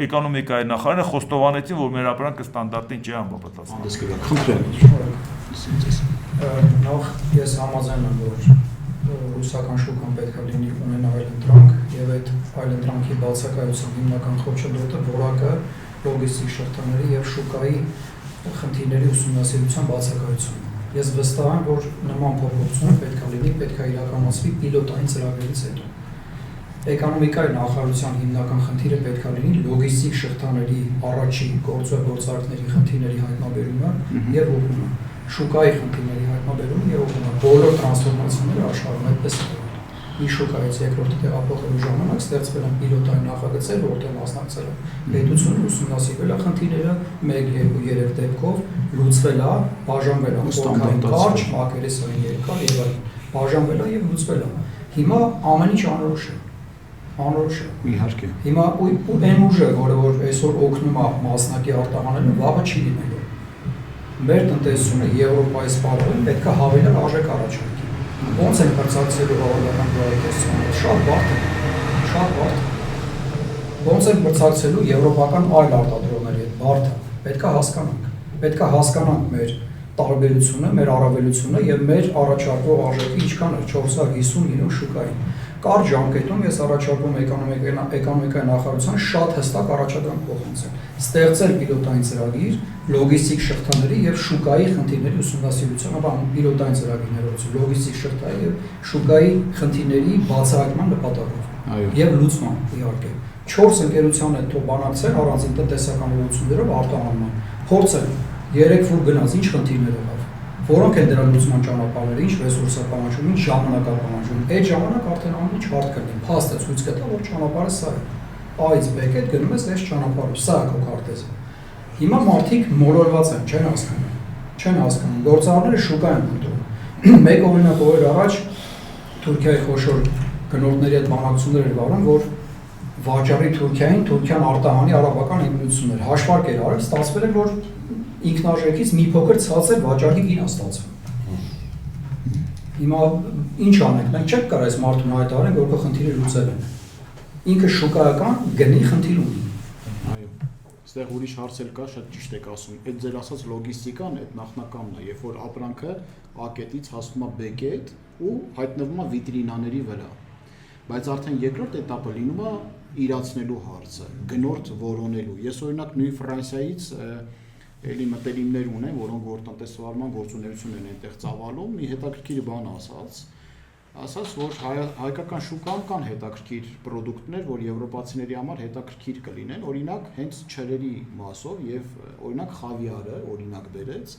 էկոնոմիկայի նախարարը խոստովանեցին, որ մեր ապրանքը ստանդարտին չի համապատասխանում։ Նախ ես համաձայն եմ, որ ռուսական շուկան պետք է լինի ունենա այլընտրանք եւ այդ այլընտրանքի բացակայության հիմնական խոչընդոտը որակը լոգիստիկ շղթաների եւ շուկայի խնդիրների ուսումնասիրության բացակայությունն է։ Ես վստահ եմ, որ նման փոփոխություն պետք է լինի, պետք է իրականացվի պիլոտային ծրագրերից հետո։ Էկոնոմիկայի նախարարության հիմնական խնդիրը պետք է լինի լոգիստիկ շղթաների առաջի գործարքների խնդիրների հայտնաբերումը եւ ուղղումը, շուկայի խնդիրների հայտնաբերումը եւ ուղղումը, բոլոր տրանսֆորմացիաները աշխարհում այդպես է։ Մի շուկայից երկրորդը տեղափոխելու ժամանակ ստեղծվել են պիլոտային նախագծեր, որտեղ մասնակցել են պետությունը, ուսումնասիրվել է խնդիրները 1, 2, 3 դեպքով, լուծվել է, բաժանվել է, խորքային կարճ, մակերեսային երկար եւ այլն, բաժանվել է եւ լուծվել է։ Հիմա ամեն ինչ անորոշ է։ Անորոշ է։ Իհարկե։ Հիմա ու այն ուժը, որ այսօր օգնում է մասնակի արտահանելու, վաղը չի լինելու։ Մեր տնտեսությունը Եվրոպայի սպառողին պետք է հավելյալ արժեք առաջարկի։ Ոնց են բարձրացելու հավաքական պրոյեկտը, շատ բարդ է, շատ բարդ է։ Ոնց են բարձրացելու եվրոպական այլ արտադրողների հետ, բարդ է, պետք է հասկանանք մեր տարբերությունը, մեր առավելությունը եւ մեր առաջարկող արժեքը ինչքան է 450 միլիոն շուկային։ Կարճ ժամկետում ես առաջարկում էկոնոմիկայի նախարարության շատ հստակ առաջադրանք փոխանցել, ստեղծել պիլոտային ծրագիր լոգիստիկ շղթաների եւ շուկայի խնդիրների ուսումնասիրության, բան պիլոտային ծրագիրներով, լոգիստիկ շղթայի եւ շուկայի խնդիրների բացահայտման նպատակով եւ լուծման իհարկե 4 ընկերության հետ բանակցել առանձին տնտեսական ուղղություններով արտահանման, փորձել 3 ֆուր գնաց, ինչ խնդիրներ եղավ, որոնք են դրա լուծման ճանապարհները, ինչ ռեսուրս է պահանջում, ինչ ժամանակ է պահանջում, այդ ժամանակ արդեն ամեն ինչ հարթ կլինի, փաստը ցույց կտա, որ ճանապարհը սա է, A-ից B-ից հետ գնում ես այս ճանապարհով, սա է քո քարտեզը։ Հիմա մարդիկ մոլորված են, չեն հասկանում, գործարարները շուկա են փնտրում։ Մեկ օրինակ օրեր առաջ Թուրքիայի խոշոր գնորդների հետ բանակցություններ էր վարում, որ վաճառի Թուրքիան արտահանի արաբական ինքնություններ, հաշվարկ էր արել, ստացվել էր, որ ինքնարժեքից մի փոքր ցածր վաճառի գին է ստացվում։ Հիմա ինչ անենք, մենք չենք կարող այս մարդուն հայտարարենք, որ քո խնդիրը լուծել են։ Ինքը շուկայական գնի խնդիր ունի։ Այստեղ ուրիշ հարց էլ կա, շատ ճիշտ եք ասում։ Այդ ձեր ասած լոգիստիկան, այդ նախնականն է, երբ որ ապրանքը A կետից հասնում է B կետ ու հայտնվում է վիտրինաների վրա։ Բայց արդեն երկրորդ էտապը լինում է իրացնելու հարցը, գնորդ որոնելու։ Ես օրինակ նույն Ֆրանսիայից էլի մտերիմներ ունեն, որոնք որ տնտեսվարման գործունեություն են այնտեղ ծավալում, մի հետաքրքիր բան ասաց, որ հայկական շուկայում կան հետաքրքիր պրոդուկտներ, որ եվրոպացիների համար հետաքրքիր կլինեն, օրինակ հենց չրերի մասով եւ օրինակ խավիարը, օրինակ բերեց,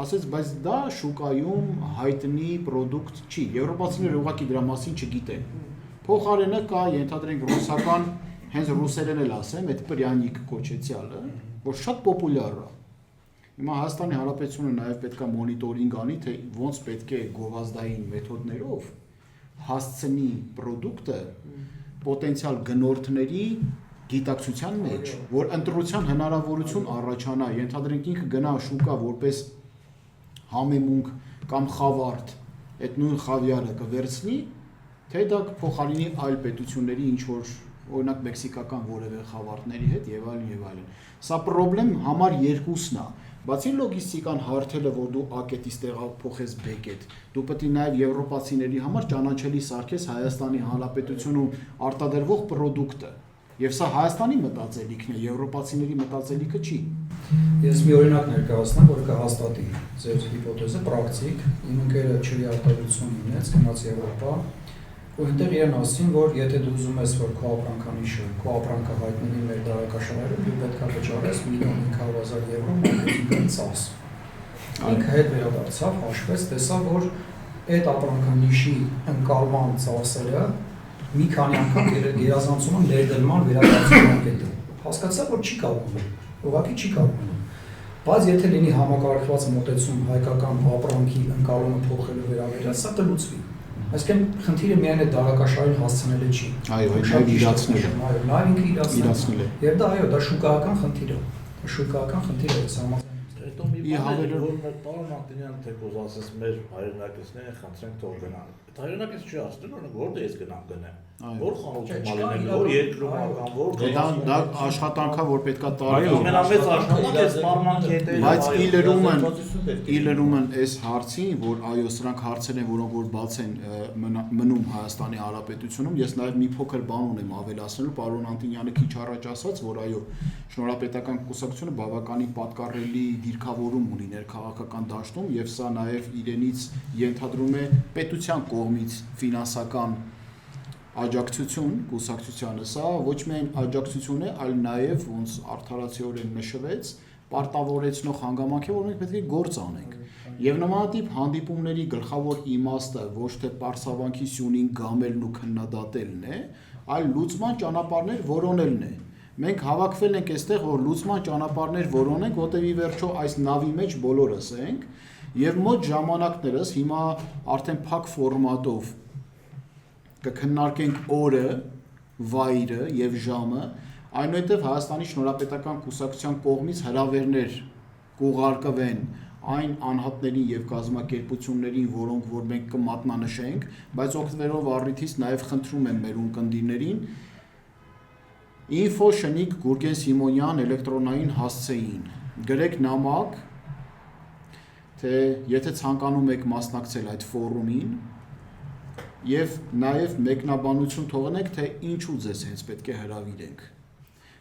ասեց, բայց դա շուկայում հայտնի պրոդուկտ չի, եվրոպացիները ուղղակի դրա մասին չգիտեն։ Փոխարենը կա, ենթադրենք ռուսական, հենց ռուսերեն էլ ասեմ, այդ պրյանիկ կոչեցյալը, որ շատ պոպուլյար է։ Հիմա Հայաստանի Հանրապետությունը նաև պետք է մոնիտորինգ անի, թե ոնց պետք է գովազդային մեթոդներով հասցնի պրոդուկտը պոտենցիալ գնորդների գիտակցության մեջ, որ ընտրության հնարավորություն առաջանա, ենթադրենք ինքը գնա շուկա որպես համեմունք կամ խավարդ, այդ նույն խավիարը կվերցնի, թե դա փոխարինի այլ պետությունների ինչ որ օրինակ մեքսիկական որևէ խավարտների հետ եւ այլն։ Սա խնդրեմ համար երկուսն է։ Բացի լոգիստիկան հարթելը, որ դու A կետից տեղափոխես B կետ, դու պետք է նաև եվրոպացիների համար ճանաչելի սարքես Հայաստանի Հանրապետությունում արտադրվող պրոդուկտը։ Եվ սա Հայաստանի մտածելիքն է, եվրոպացիների մտածելիքը չի։ Ես մի օրինակ ներկայացնեմ, որը կհաստատի ձեր հիպոթեզը, պրակտիկ։ Իմ ընկերը ջրի արտադրություն ունեց, գնաց Եվրոպա, ու այնտեղ իրեն ասին, որ եթե դու ուզում ես, որ քո ապրանքանիշը, քո ապրանքը հայտնվի մեր դարակաշարերում, դու պետք է վճարես 1.500.000 եվրո մարքեթինգային ծախս։ Ինքը հետ վերադարձավ, հաշվեց, տեսավ, որ այդ ապրանքանիշի ընկալման ծախսերը մի քանի անգամ գերազանցում են ներդրման վերականգնման կետը։ Հասկացա, որ չի կարող, ուղղակի չի կարող։ Բայց եթե լինի համակարգված մոտեցում հայկական ապրանքի ընկալումը փոխելու վերաբերյալ, սա կլուծվի։ Այսինքն խնդիրը միայն այդ դարակաշարին հասցնելը չի։ Այո, այլ իրացնելը։ Այո, նաև ինքը իրացնելը։ Իրացնելը։ Եվ դա այո, դա շուկայական խնդիր է։ Շուկայական խնդիր է համաձայն։ Հետո մի բան է, որ պարոն Անդրեյան թեկոզ ասես մեր հայրենակիցները խնդրենք թող գնան։ Այդ հայրենակից չի ասում, որ որտե ես գնամ գնեմ։ Որ խանութում ալենեն, որ երկրում ական, որ դա աշխատանքա, որ պետքա տարի։ ամենամեծ աշխատանքը է սպառմանքի հետևի։ Բայց իլերում են այս հարցին, որ այո, սրանք հարցեր են, որոնք որ բաց են մնում Հայաստանի Հանրապետությունում։ Ես նաև մի փոքր բան ունեմ ավելացնելու, պարոն Անտինյանը քիչ առաջ ասաց, որ այո, Շնորհապետական կուսակցությունը բավականին պատկառելի դիրքավորում ունի ներքաղաքական դաշտում եւ սա նաեւ իրենից ենթադրում է պետության կողմից ֆինանսական աջակցություն կուսակցությանը։ Սա ոչ միայն աջակցություն է, այլ նաեւ ոնց արդարացիորեն նշվեց, պարտավորեցնող հանգամանք է, որ մենք պետք է գործ անենք։ Եվ նմանատիպ հանդիպումների գլխավոր իմաստը ոչ թե պարսավանքի սյունին գամելն ու քննադատելն է, այլ լուծման ճանապարհներ որոնելն է։ Մենք հավաքվել ենք այստեղ, որ լուծման ճանապարհներ որոնենք, որտեղ ի վերջո այս նավի մեջ բոլորս ենք, եւ մոտ ժամանակներս հիմա արդեն փակ ֆորմատով կքննարկենք օրը, վայրը եւ ժամը, այնուհետեւ Հայաստանի Շնորհապետական կուսակցության կողմից հրավերներ կուղարկվեն այն անհատներին եւ կազմակերպություններին, որոնք որ մենք կմատնանշենք, բայց օգտվելով առիթից նաեւ խնդրում եմ մեր ունկնդիրներին Info Շնիկ Գուրգեն Սիմոնյան էլեկտրոնային հասցեին գրեք նամակ, թե եթե ցանկանում եք մասնակցել այդ ֆորումին եւ նաեւ մեկնաբանություն թողնեք, թե ինչու ձեզ հենց պետք է հրավիրենք։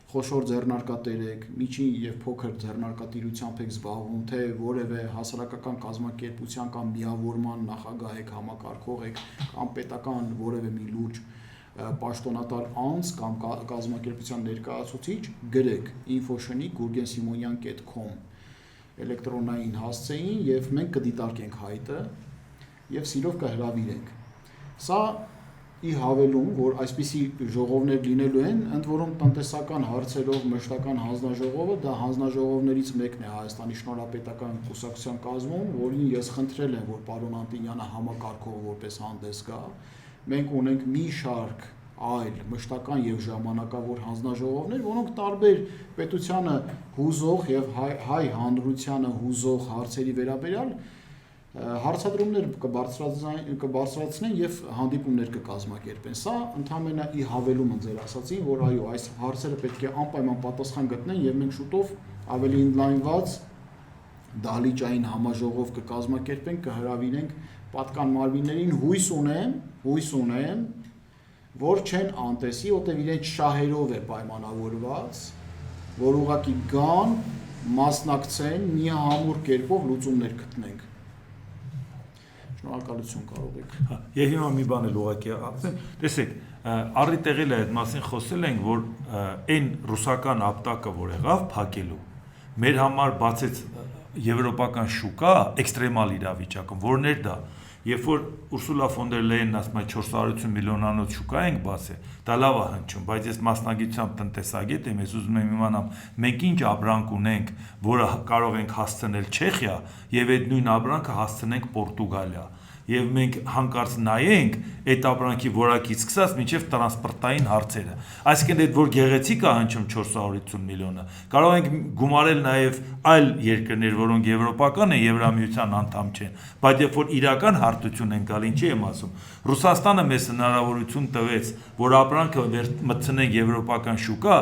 Խոշոր ձեռնարկատեր եք, միջին եւ փոքր ձեռնարկատիրությամբ եք զբաղվում, թե որևէ հասարակական կազմակերպության կամ միավորման նախագահ եք, համակարգող եք, կամ պետական որևէ մի լուրջ պաշտոնատար անձ կամ կազմակերպության ներկայացուցիչ գրեք info@gurgensimonian.com էլեկտրոնային հասցեին եւ մենք կդիտարկենք հայտը եւ սիրով կհրավիրենք։ Սա ի հավելում, որ այսպիսի ժողովներ լինելու են, ընդ որում տնտեսական հարցերով մշտական հանձնաժողովը դա հանձնաժողովներից մեկն է Հայաստանի Շնորհապետական կուսակցության կազմում, որին ես խնդրել եմ, որ պարոն Անտինյանը համակարգող որպես հանդես գա։ Մենք ունենք մի շարք այլ մշտական եւ ժամանակավոր հանձնաժողովներ, որոնք տարբեր պետությանը հուզող եւ հայ հանրությանը հուզող հարցերի վերաբերյալ հարցադրումներ կբարձրացնեն եւ հանդիպումներ կկազմակերպեն։ Սա ընդհանրապես ի հավելում են ձեր ասացին, որ այո, այս հարցերը պետք է անպայման պատասխան գտնեն եւ մենք շուտով ավելի ընդլայնված դահլիճային համաժողով կկազմակերպենք, կհրավիրենք պատկան մարմիններին, հույս ունեմ, որ չեն անտեսի, որտեղ իրենց շահերով է պայմանավորված, որ ուղղակի գան, մասնակցեն, միահամուռ կերպով լուծումներ գտնենք։ Շնորհակալություն կարող եք։ Եվ հիմա մի բան էլ ուղղակի ասեմ, տեսեք, առի տեղել է այդ մասին խոսել ենք, որ այն ռուսական ապտակը, որ եղավ փակելու, մեր համար բացեց եվրոպական շուկա էքստրեմալ իրավիճակում, որն էր դա, երբ որ Ուրսուլա ֆոն դեր Լեյենն ասում է 450 միլիոնանոց շուկա ենք բացել, դա լավ է հնչում, բայց ես մասնագիտությամբ տնտեսագետ եմ, ես ուզում եմ իմանամ, մենք ինչ ապրանք ունենք, որը կարող ենք հասցնել Չեխիա, եւ այդ նույն ապրանքը հասցնենք Պորտուգալիա։ Եվ մենք հանկարծ նայենք այդ ապրանքի որակից սկսած մինչև տրանսպորտային հարցերը։ Այսինքն այդ որ գեղեցիկ է հնչում 450 միլիոնը, կարող ենք գումարել նաև այլ երկրներ, որոնք եվրոպական են, Եվրամիության անդամ չեն, բայց երբ որ իրական հարթություն են գալ, ինչի եմ ասում, Ռուսաստանը մեզ հնարավորություն տվեց, որ ապրանքը մտցնենք եվրոպական շուկա,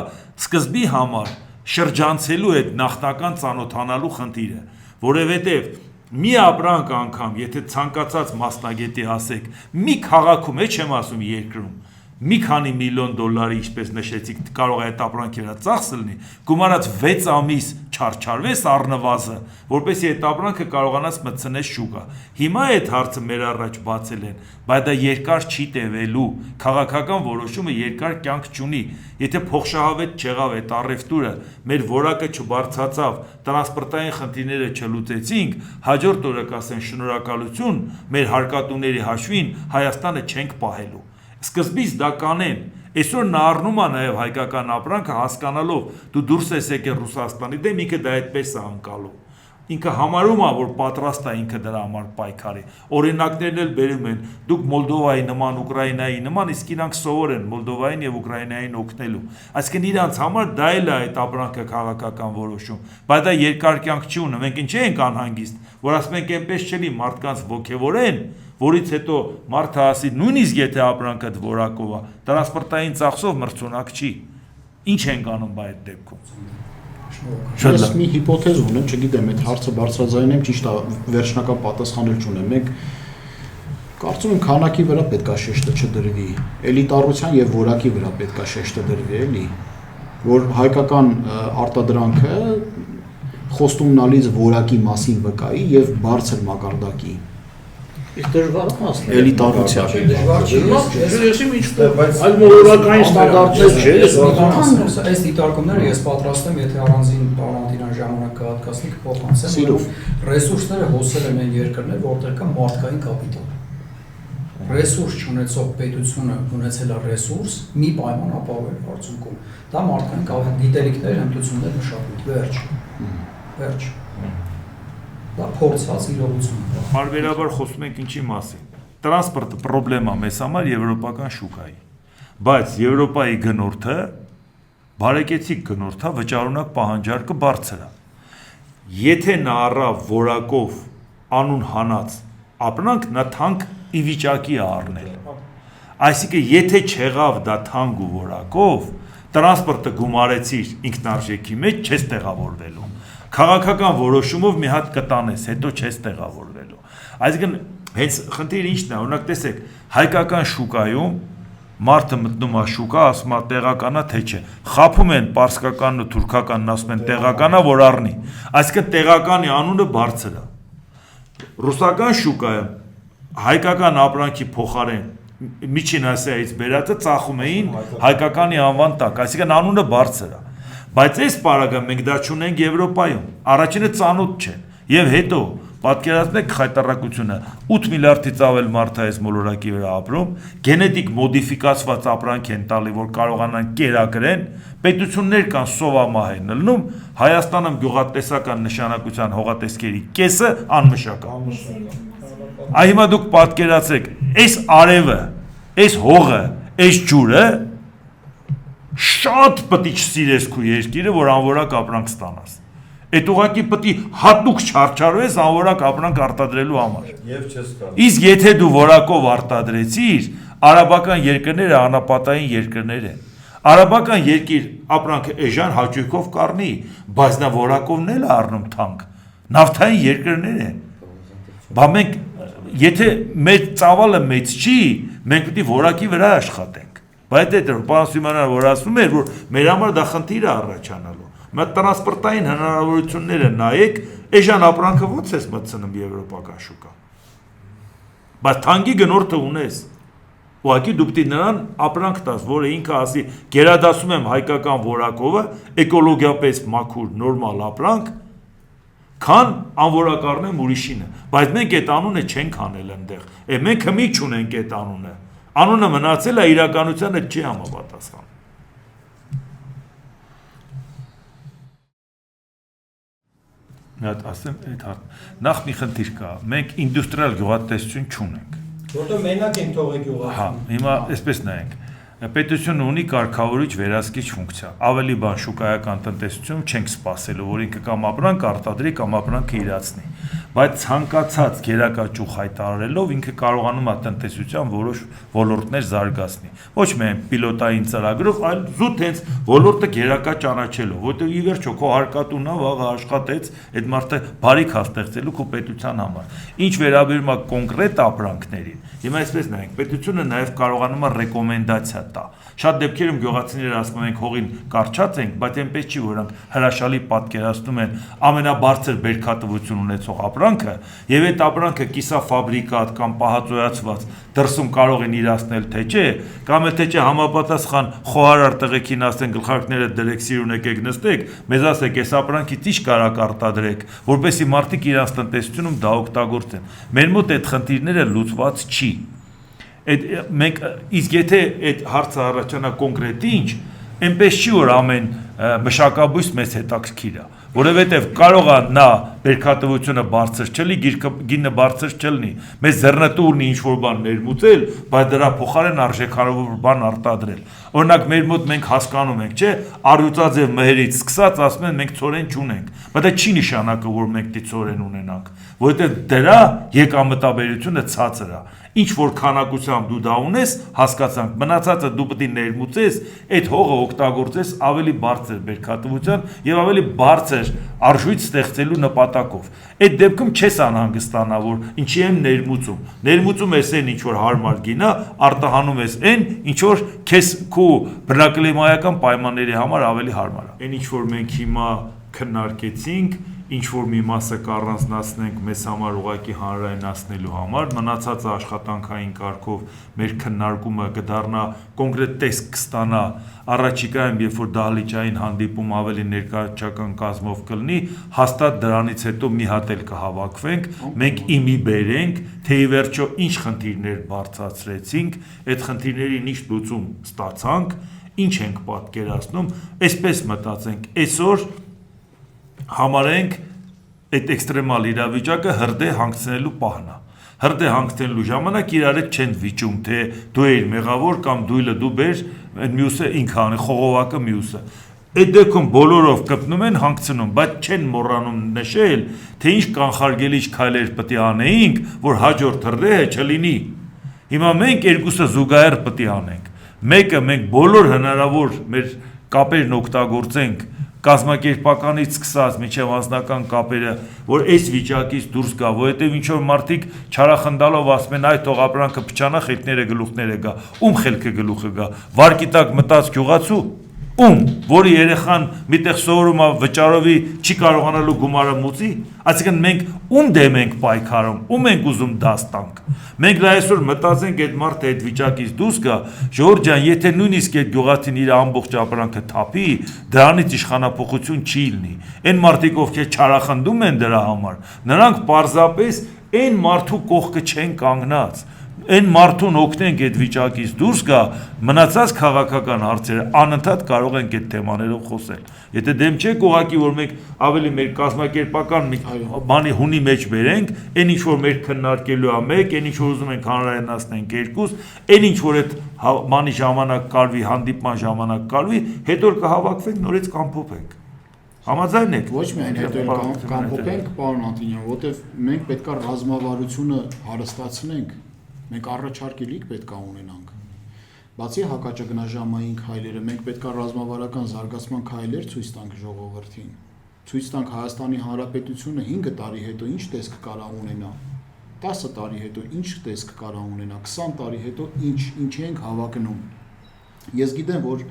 սկզբի համար շրջանցելու այդ նախնական ծանոթանալու խնդիրը, որովհետև մի ապրանք անգամ, եթե ցանկացած մասնագետի ասեք, մի քաղաքում է, չեմ ասում երկրում, մի քանի միլիոն դոլարի, ինչպես նշեցիք, կարող է այդ ապրանքի վրա ծախս լինի, գումարած 6 ամիս չարչարվես առնվազն, որպեսզի այդ ապրանքը կարողանաս մտցնես շուկա։ Հիմա այդ հարցը մեր առաջ բացել են, բայց դա երկար չի տևելու, քաղաքական որոշումը երկար կյանք չունի։ Եթե փոխշահավետ չեղավ այդ առևտուրը, մեր որակը չբարձրացավ, տրանսպորտային խնդիրները չլուծեցինք, հաջորդ օրը կասեն շնորհակալություն, մեր հարկատուների հաշվին Հայաստանը չենք պահելու։ Սկզբից դա կանեն, այսօր նա առնում է նաև հայկական ապրանքը հասկանալով, դու դուրս ես եկել Ռուսաստանի դեմ, ինքը դա այդպես է անցալու։ Ինքը համարում է, որ պատրաստ է ինքը դրա համար պայքարի։ Օրինակներն էլ բերում են, դուք Մոլդովայի նման, Ուկրաինայի նման, իսկ իրանք սովոր են Մոլդովային եւ Ուկրաինային օգնելու։ Այսինքն իրանք համար դա էլ է այդ ապրանքը քաղաքական որոշում, բայց դա երկար կյանք չի ունի։ Մենք ինչ ենք անհանգիստ, որ ասում ենք այնպես չլի մարդկանց ոգևորեն, որից հետո մարդը ասի, նույնիսկ եթե ապրանքը դվորակով է, տրանսպորտային ծախսով մրցունակ չի։ Ինչ ենք անում բա այդ դեպքում։ Ես մի հիպոթեզ ունեմ, չգիտեմ, այդ հարցը բարձրաձայնեմ, ճիշտ է, վերջնական պատասխան էլ չունեմ։ Մենք կարծում եմ քանակի վրա պետք է շեշտը չդրվի, էլիտարության եւ որակի վրա պետք է շեշտը դրվի, էլի, որ հայկական արտադրանքը խոստումնալից որակի մասին վկայի եւ բարձր մակարդակի Իսկ դժվար է ասել։ էլիտարության։ Դժվար չի։ Ես ինչ այլ մոլորակային ստանդարտներ չէ, այս դիտարկումները ես պատրաստ եմ, եթե առանձին պարոնտիրան ժամանակ կհատկացնի կփոխանցեմ, ռեսուրսները հոսել են այն երկրներ, որտեղ կա մարդկային կապիտալ։ Ռեսուրս չունեցող պետությունը ունեցել է ռեսուրս, մի պայման ապահովել արդյունքում։ Դա մարդկային կապիտալ, գիտելիքներ, հմտություններ, մշակույթ, վերջ։ Դա փորձած իրողություն է։ Հարաբերաբար խոսում ենք ինչի մասին։ Տրանսպորտը խնդրեմ է մեզ համար եվրոպական շուկայի։ Բայց Եվրոպայի գնորդը, բարեկեցիկ գնորդը, վճարունակ պահանջարկը բարձր է։ Եթե նա առավ որակով անուն հանած ապրանք, նա թանկ ի վիճակի է առնել։ Այսինքն, եթե չեղավ դա թանկ ու որակով, տրանսպորտը գումարեցիր ինքնարժեքի մեջ, չես տեղավորվելու։ Քաղաքական որոշումով մի հատ կտանես, հետո չես տեղավորվելու։ Այսինքն, հենց խնդիրը ինչն է, օրինակ տեսեք, հայկական շուկայում մարդը մտնում է շուկա, ասում է տեղականա թե չէ։ Խաբում են պարսկականն ու թուրքականն, ասում են տեղականա, որ առնի։ Այսինքն տեղականի անունը բարձր է։ Ռուսական շուկայում հայկական ապրանքի փոխարեն Միջին Ասիայից բերածը ծախում էին հայկականի անվան տակ, այսինքն անունը բարձր է։ Բայց այս պարագա մենք դա չունենք Եվրոպայում, առաջինը ծանոթ չեն, եւ հետո պատկերացնեք խայտարակությունը 8 միլիարդից ավել մարդ է այս մոլորակի վրա ապրում, գենետիկ մոդիֆիկացված ապրանք են տալի, որ կարողանան կերակրեն, պետություններ կան սովամահ են լնում, Հայաստանում գյուղատնտեսական նշանակության հողատեսկերի կեսը անմշակա։ Այ հիմա դուք պատկերացրեք, այս արևը, այս հողը, այս ջուրը շատ պետք է չսիրես քո երկիրը, որ անորակ ապրանք ստանաս։ Այդ ուղղակի պետք է հատուկ չարչարվես անորակ ապրանք արտադրելու համար։ Եվ չես կարող։ Իսկ եթե դու որակով արտադրեցիր, արաբական երկրները անապատային երկրներ են։ Արաբական երկիր ապրանքը էժան հաճույքով կառնի, բայց նա որակովն էլ առնում թանկ։ Նավթային երկրներ են։ Բա մենք եթե մեր ծավալը մեծ չի, մենք պետք է որակի վրա աշխատենք։ Բայց այդ պարոն Սիմոնյանը որ ասում էր, որ մեր համար դա խնդիր է առաջանալու։ Մեր տրանսպորտային հնարավորությունները նայեք, էժան ապրանքը ո՞նց ես մտցնում եվրոպական շուկա։ Բայց թանկի գնորդը ունես։ Ուղղակի դու պետք է նրան ապրանք տաս, որը ինքը ասի, գերադասում եմ հայկական որակովը, էկոլոգիապես մաքուր, նորմալ ապրանք, քան անորակ առնեմ ուրիշինը, բայց մենք այդ անունը չենք անել այնտեղ, մենք հմի չունենք այդ անունը, անունը մնացել է իրականությանը չի համապատասխան։ Նայած ասեմ այդ հարց, նախ մի խնդիր կա, մենք ինդուստրիալ գյուղատնտեսություն չունենք, որտեղ մենակ են թողի գյուղը։ Հիմա այսպես նայենք, պետությունը ունի կարգավորիչ վերահսկիչ ֆունկցիա, ավելի բան շուկայական տնտեսությունում չենք սպասելու, որ ինքը կամ ապրանք արտադրի, կամ ապրանքը իրացնի, բայց ցանկացած գերակա ճյուղ հայտարարելով ինքը կարողանում է տնտեսության որոշ ոլորտներ զարգացնի, ոչ միայն պիլոտային ծրագրով, այլ զուտ հենց ոլորտը գերակա ճանաչելով, որտեղ ի վերջո քո հարկատունը վաղը աշխատեց այդ մարդը բարիք է ստեղծելու քո պետության համար։ Ինչ վերաբերում է կոնկրետ ապրանքներին, հիմա այսպես նայենք, պետությունը նաև կարողանում է ռեկոմենդացիա տա։ Շատ դեպքերում գյուղացիները ասում են հողին կարճած ենք, բայց այնպես չի, որ նրանք հրաշալի պատկերացնում են ամենաբարձր բերքատվություն ունեցող ապրանքը, եւ այդ ապրանքը կիսաֆաբրիկատ կամ պահածոյացված դրսում կարող են իրացնել թե չէ, կամ էլ թե չէ համապատասխան խոհարար տղեկին ասեն գլխարկները դրեք սիրուն եկեք նստեք, մեզ ասեք այս ապրանքից ի՞նչ կարակ արտադրեք, որպեսզի մարդիկ իրենց տնտեսությունում դա օգտագործեն։ Մեր մոտ այդ խնդիրները լուծված չի։ Մենք իսկ եթե այդ հարցը առաջանա կոնկրետ ինչ, այնպես չի որ ամեն մշակաբույս մեզ հետաքրքիր է, որովհետև կարող է նա բերքատվությունը բարձր չլի, գինը բարձր չլինի, մեզ ձեռնտու ունի ինչ-որ բան ներմուծել, բայց դրա փոխարեն արժեքավոր բան արտադրել։ Օրինակ մեր մոտ մենք հասկանում ենք, չէ, առյուծաձև մհերից սկսած ասում են մենք ծորեն չունենք, բայց դա չի նշանակը, որ մենք դի ծորեն ունենանք, որովհետև դրա եկամտաբերությունը ցածր է։ Ինչ որ քանակությամբ դու դա ունես, հասկացանք, մնացածը դու պետք է ներմուծես, այդ հողը օգտագործես ավելի բարձր բերքատվության եւ ավելի բարձր արժույթ ստեղծելու նպատակով։ Այդ դեպքում չես անհանգստանա, որ ինչի եմ ներմուծում։ Ներմուծում ես այն ինչ որ հարմար գինա, արտահանում ես այն, ինչ որ քեզ քո բնակլիմայական պայմանների համար ավելի հարմար է։ Այն ինչ որ մենք հիմա քննարկեցինք, ինչ որ մի մասը կառանձնացնենք մեզ համար ուղղակի հանրայնացնելու համար, մնացածը աշխատանքային կարգով մեր քննարկումը կդառնա կոնկրետ տեսք կստանա առաջիկայում, երբ որ դահլիճային հանդիպում ավելի ներկայացական կազմով կլինի, հաստատ դրանից հետո մի հատ էլ կհավաքվենք, մենք իմի բերենք, թե ի վերջո ինչ խնդիրներ բարձրացրեցինք, այդ խնդիրներին ինչ լուծում ստացանք, ինչ ենք պատկերացնում, այսպես մտածենք, այսօր համարենք այդ էքստրեմալ իրավիճակը հրդեհ հանգցնելու պահն է։ Հրդեհ հանգցնելու ժամանակ իրար հետ չեն վիճում, թե դու ես մեղավոր կամ դույլը դու բեր, այդ մյուսը ինքը անի, խողովակը մյուսը։ Այդ դեպքում բոլորով կպնում են հանգցնում, բայց չեն մոռանում նշել, թե ինչ կանխարգելիչ քայլեր պետք է անեինք, որ հաջորդ հրդեհը չլինի։ Հիմա մենք երկուսը զուգահեռ պետք է անենք։ Մեկը մենք բոլոր հնարավոր մեր կապերն օգտագործենք կազմակերպականից սկսած մինչև անձնական կապերը, որ այս վիճակից դուրս գա, որովհետև ինչ որ մարդիկ չարախնդալով ասում են, այ թող ապրանքը փչանա, խելքները գլուխները գա, ում խելքը գլուխը գա, վարկի տակ մտած գյուղացու, ում, որի երեխան միտեղ սովորում է վճարովի չի կարողանալու գումարը մուծի, այսինքն մենք ում դեմ ենք պայքարում, ում ենք ուզում դաս տանք։ Մենք դա այսօր մտածենք այդ մարդը այդ վիճակից դուրս գա, Ժողովուրդ ջան, եթե նույնիսկ այդ գյուղացին իր ամբողջ ապրանքը թափի, դրանից իշխանափոխություն չի լինի։ Այն մարդիկ, ովքեր չարախնդում են դրա համար, նրանք պարզապես այն մարդու կողքը չեն կանգնած։ Այն մարդուն օգնենք այդ վիճակից դուրս գա, մնացած քաղաքական հարցերը անընդհատ կարող ենք այդ թեմաներով խոսել։ Եթե դեմ չեք ուղղակի, որ մենք ավելի մեր կազմակերպական բանի հունի մեջ բերենք, այն ինչ որ մեր քննարկելու է մեկ, այն ինչ որ ուզում ենք հանրայնացնենք երկուս, այն ինչ որ այդ բանի ժամանակ կարվի, հանդիպման ժամանակ կարվի, հետո կհավաքվենք նորից կամփոփենք։ Համաձայն եք։ Ոչ միայն հետո կամփոփենք, պարոն Անտոնյան, որովհետև մենք պետք է ռազմավարությունը հարստացնենք։ Մենք առաջարկ ելիք պետք է ունենանք։ Բացի հակաճգնաժամային քայլերը, մենք պետք է ռազմավարական զարգացման քայլեր ցույց տանք ժողովրդին։ Ցույց տանք Հայաստանի Հանրապետությունը 5 տարի հետո ինչ տեսք կարա ունենա, 10 տարի հետո ինչ տեսք կարա ունենա, 20 տարի հետո ինչի ենք հավակնում։ Ես գիտեմ, որ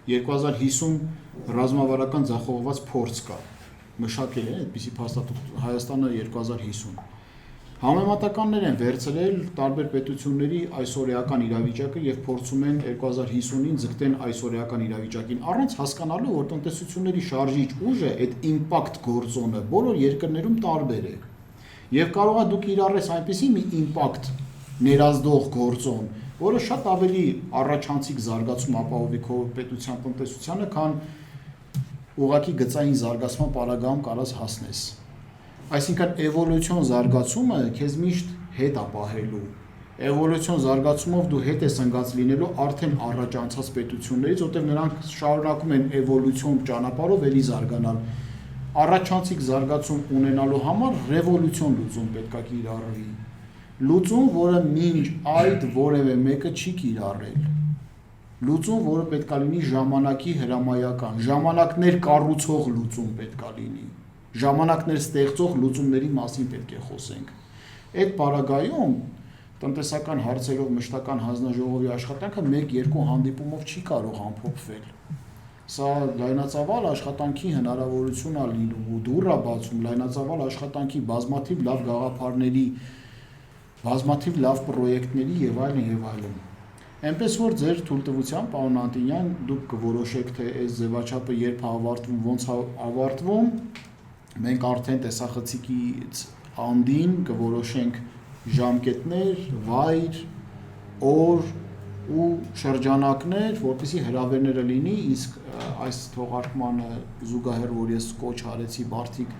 2050 ռազմավարական ձախողված փորձ կա։ Մշակել են այդպիսի փաստաթուղթ Հայաստանը 2050 Համեմատականներ են վերցրել տարբեր պետությունների այսօրեական իրավիճակը եւ փորձում են 2050-ին ձգտեն այսօրեական իրավիճակին առանց հասկանալու, որ տնտեսությունների շարժիչ ուժը այդ իմպակտ գործոնը բոլոր երկրներում տարբեր է։ Եվ կարող է դուք իրարես այնպիսի մի իմպակտ ներազդող գործոն, որը շատ ավելի առաջանցիկ զարգացում ապահովի քո պետության տնտեսությանը, քան ուղղակի գծային զարգացման պարագայում կարած հասնես։ Այսինքն էվոլյուցիոն զարգացումը քեզ միշտ հետ է պահելու։ Էվոլյուցիոն զարգացումով դու հետ ես ընկած լինելու արդեն առաջանցած պետություններից, որտեղ նրանք շարունակում են էվոլյուցիոն ճանապարհով էլի զարգանալ։ Առաջանցիկ զարգացում ունենալու համար ռևոլյուցիոն լուծում պետք է կիրառվի։ Լուծում, որը մինչ այդ որևէ մեկը չի կիրառել։ Լուծում, որը պետք է լինի ժամանակի հրամայական, ժամանակներ կառուցող լուծում պետք է լինի։ Ժամանակներ ստեղծող լուծումների մասին պետք է խոսենք։ Այդ պարագայում տնտեսական հարցերով մշտական հանձնաժողովի աշխատանքը 1-2 հանդիպումով չի կարող ամփոփվել։ Սա լայնածավալ աշխատանքի հնարավորություն է լինում ու դուռ է բացում լայնածավալ աշխատանքի բազմաթիվ լավ գաղափարների, բազմաթիվ լավ պրոյեկտների եւ այլն։ Այնպես որ ձեր թույլտվությամբ, պարոն Անտինյան, դուք կորոշեք, թե այս ձևաչափը երբ ավարտվում, ոնց ավարտվում, մենք արդեն տեսախցիկից անդին կորոշենք ժամկետներ, վայր, օր ու շրջանակներ, որպեսզի հրավերները լինի, իսկ այս թողարկմանը զուգահեռ, որ ես կոչ արեցի բարդիկ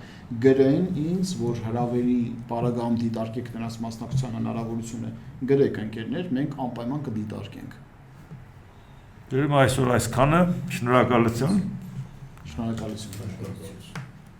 գրեն ինձ, որ հրավերի պարագայում դիտարկեք նրանց մասնակցության հնարավորությունը, գրեք ընկերներ, մենք անպայման կդիտարկենք։ Դերում այսօր այսքանը, շնորհակալություն։ Շնորհակալություն։